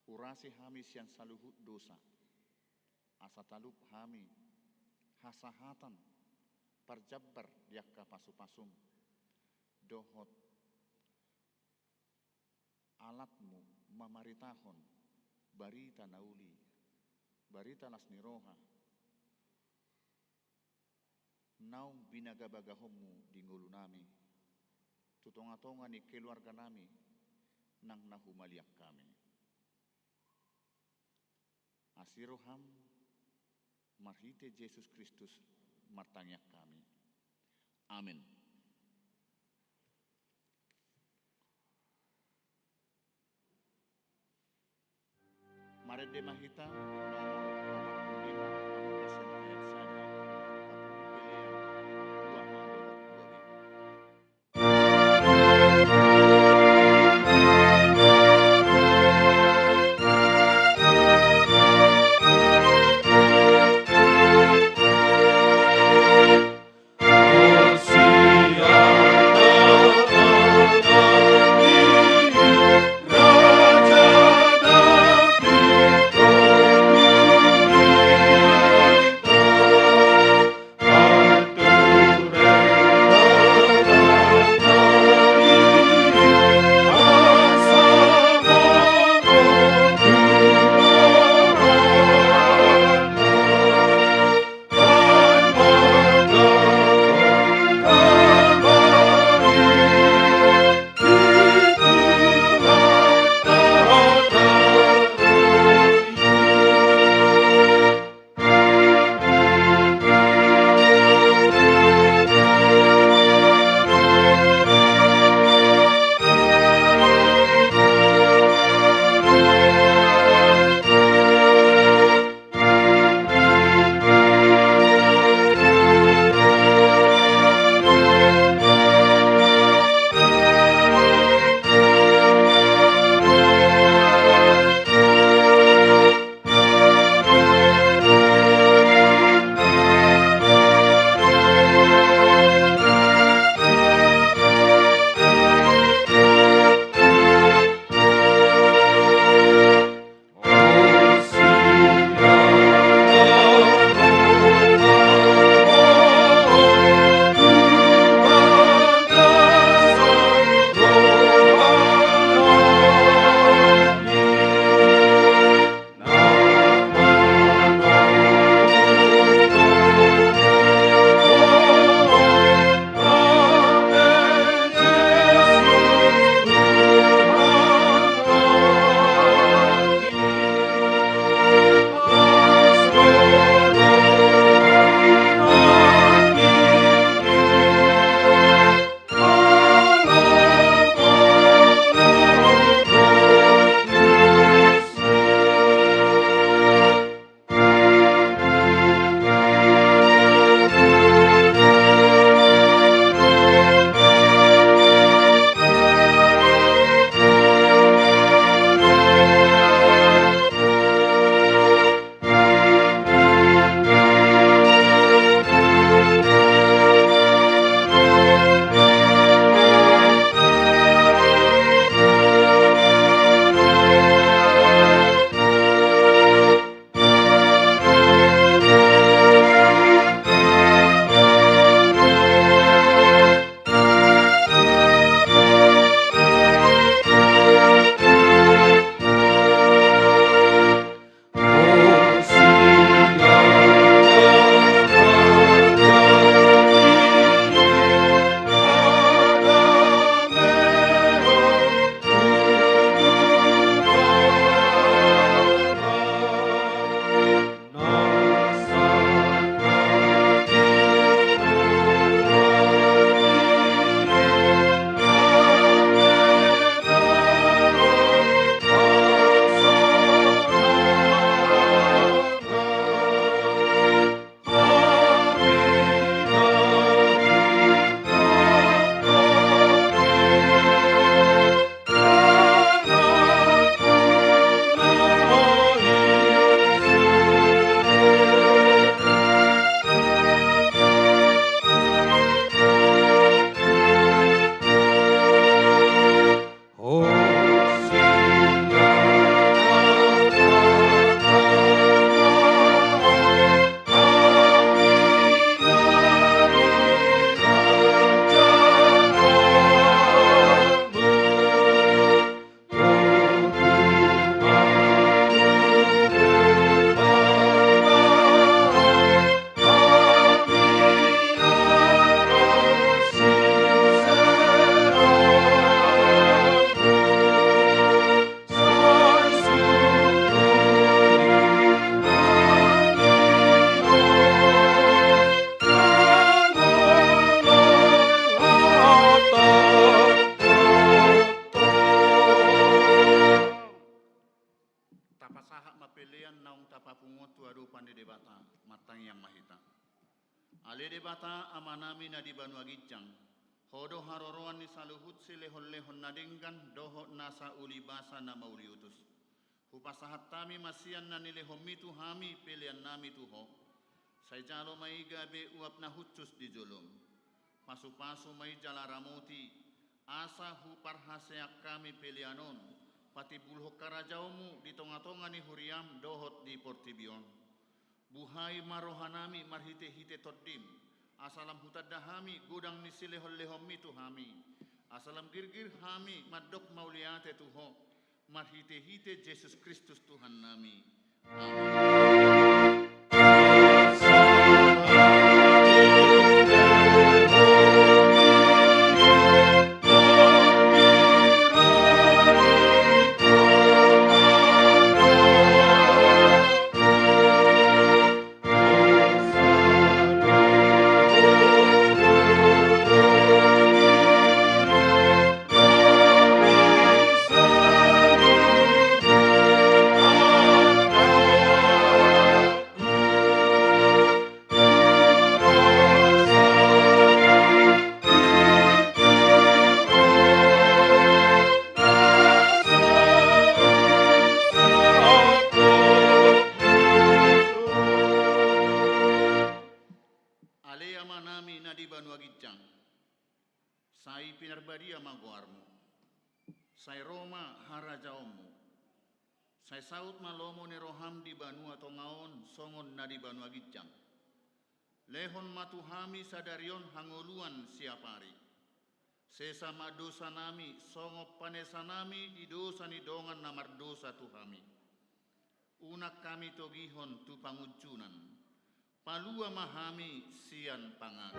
Urasi hami sian saluhut dosa, asa talup hami, hasahatan, parjabbar diakka pasu-pasum, dohot alatmu mamaritahon, barita nauli, barita lasniroha, naum binagabagahommu di ngulu nami, tutonga-tonga ni keluarga nami, nang nahumaliak kami. Asiroham, marhite Yesus Kristus, martangyak kami. Amin. Mari demahita nomor 45 persen saja. Raja David, pelean naung tapapungot tuadu pande debata matang yang mahita. Ale debata amanami na di Banua Gijang. Hodo haroroan ni saluhut silehon-lehon nadenggan doho nasa uli basa na mauliutus. Hupasahat tami masian na nilehom itu hami pelean nami tuho. Say jalo may gabe uap na hutsus di jolom. Pasu-pasu may jalaramoti. Asa huparhaseak kami peleanon. Pati bulhok karajaumu di tonga-tonga ni huriam dohot di Portibion. Buhay marohanami marhite-hite toddim. Asalam hutadahami gudang ni silehol-lehom itu hami. Asalam girgir hami madok mauliate tuho. Marhite-hite Yesus Kristus Tuhan nami. Amin. Sai pinarbadia maguarmu, sai Roma harajaumu, sai saut malomo ni roham di Banua Tongaon songon na di Banua Gijang. Lehon matuhami sadarion hangoluan siapari. Sesama dosa nami songop panesa nami di dosa ni dongan namar dosa tuhami. Unak kami togihon tu pangujunan. Palua mahami sian pangan.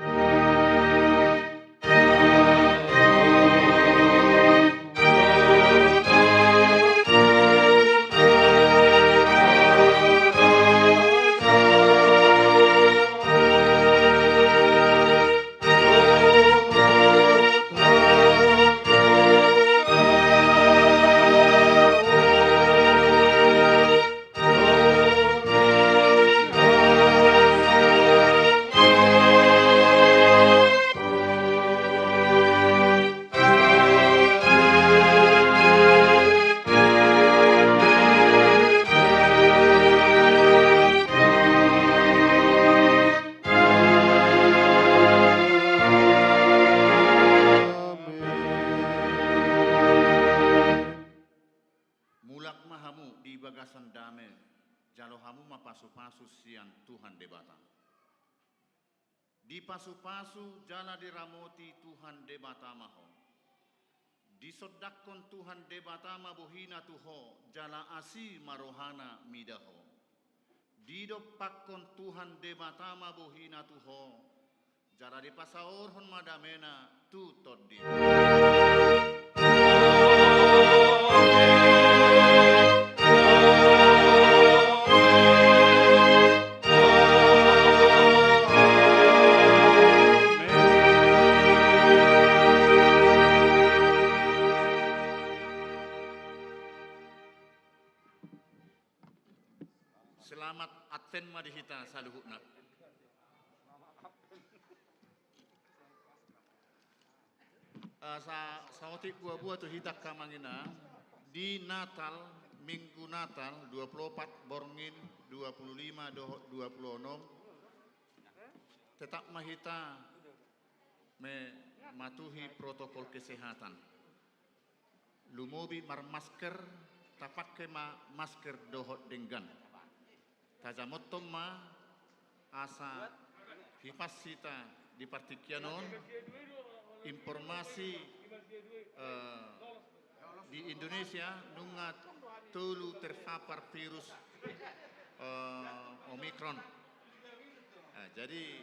Di pasu-pasu jala diramoti Tuhan debatamaho. Di sodakon Tuhan debatama bohina tuho jala asi marohana midaho. Di dopakon Tuhan debatama bohina tuho jala di pasaorhon madamena tu toddi. Selamat Advent madihita saluhutna. Sa otik buah-buah tu hitak kamangina di Natal, Minggu Natal 24 Borngin 25 dohot 26 tetap mahita mematuhi protokol kesehatan. Lumobi mar masker tapakke masker dohot denggan. Tajamottom ma asa hipasita di partikianon informasi di Indonesia nungat tulu terpapar virus Omikron. Jadi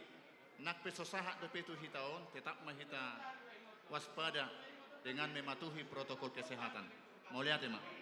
nak pesosahat do petu hitaon tetap mahita waspada dengan mematuhi protokol kesehatan. Mau lihat ya, Mak?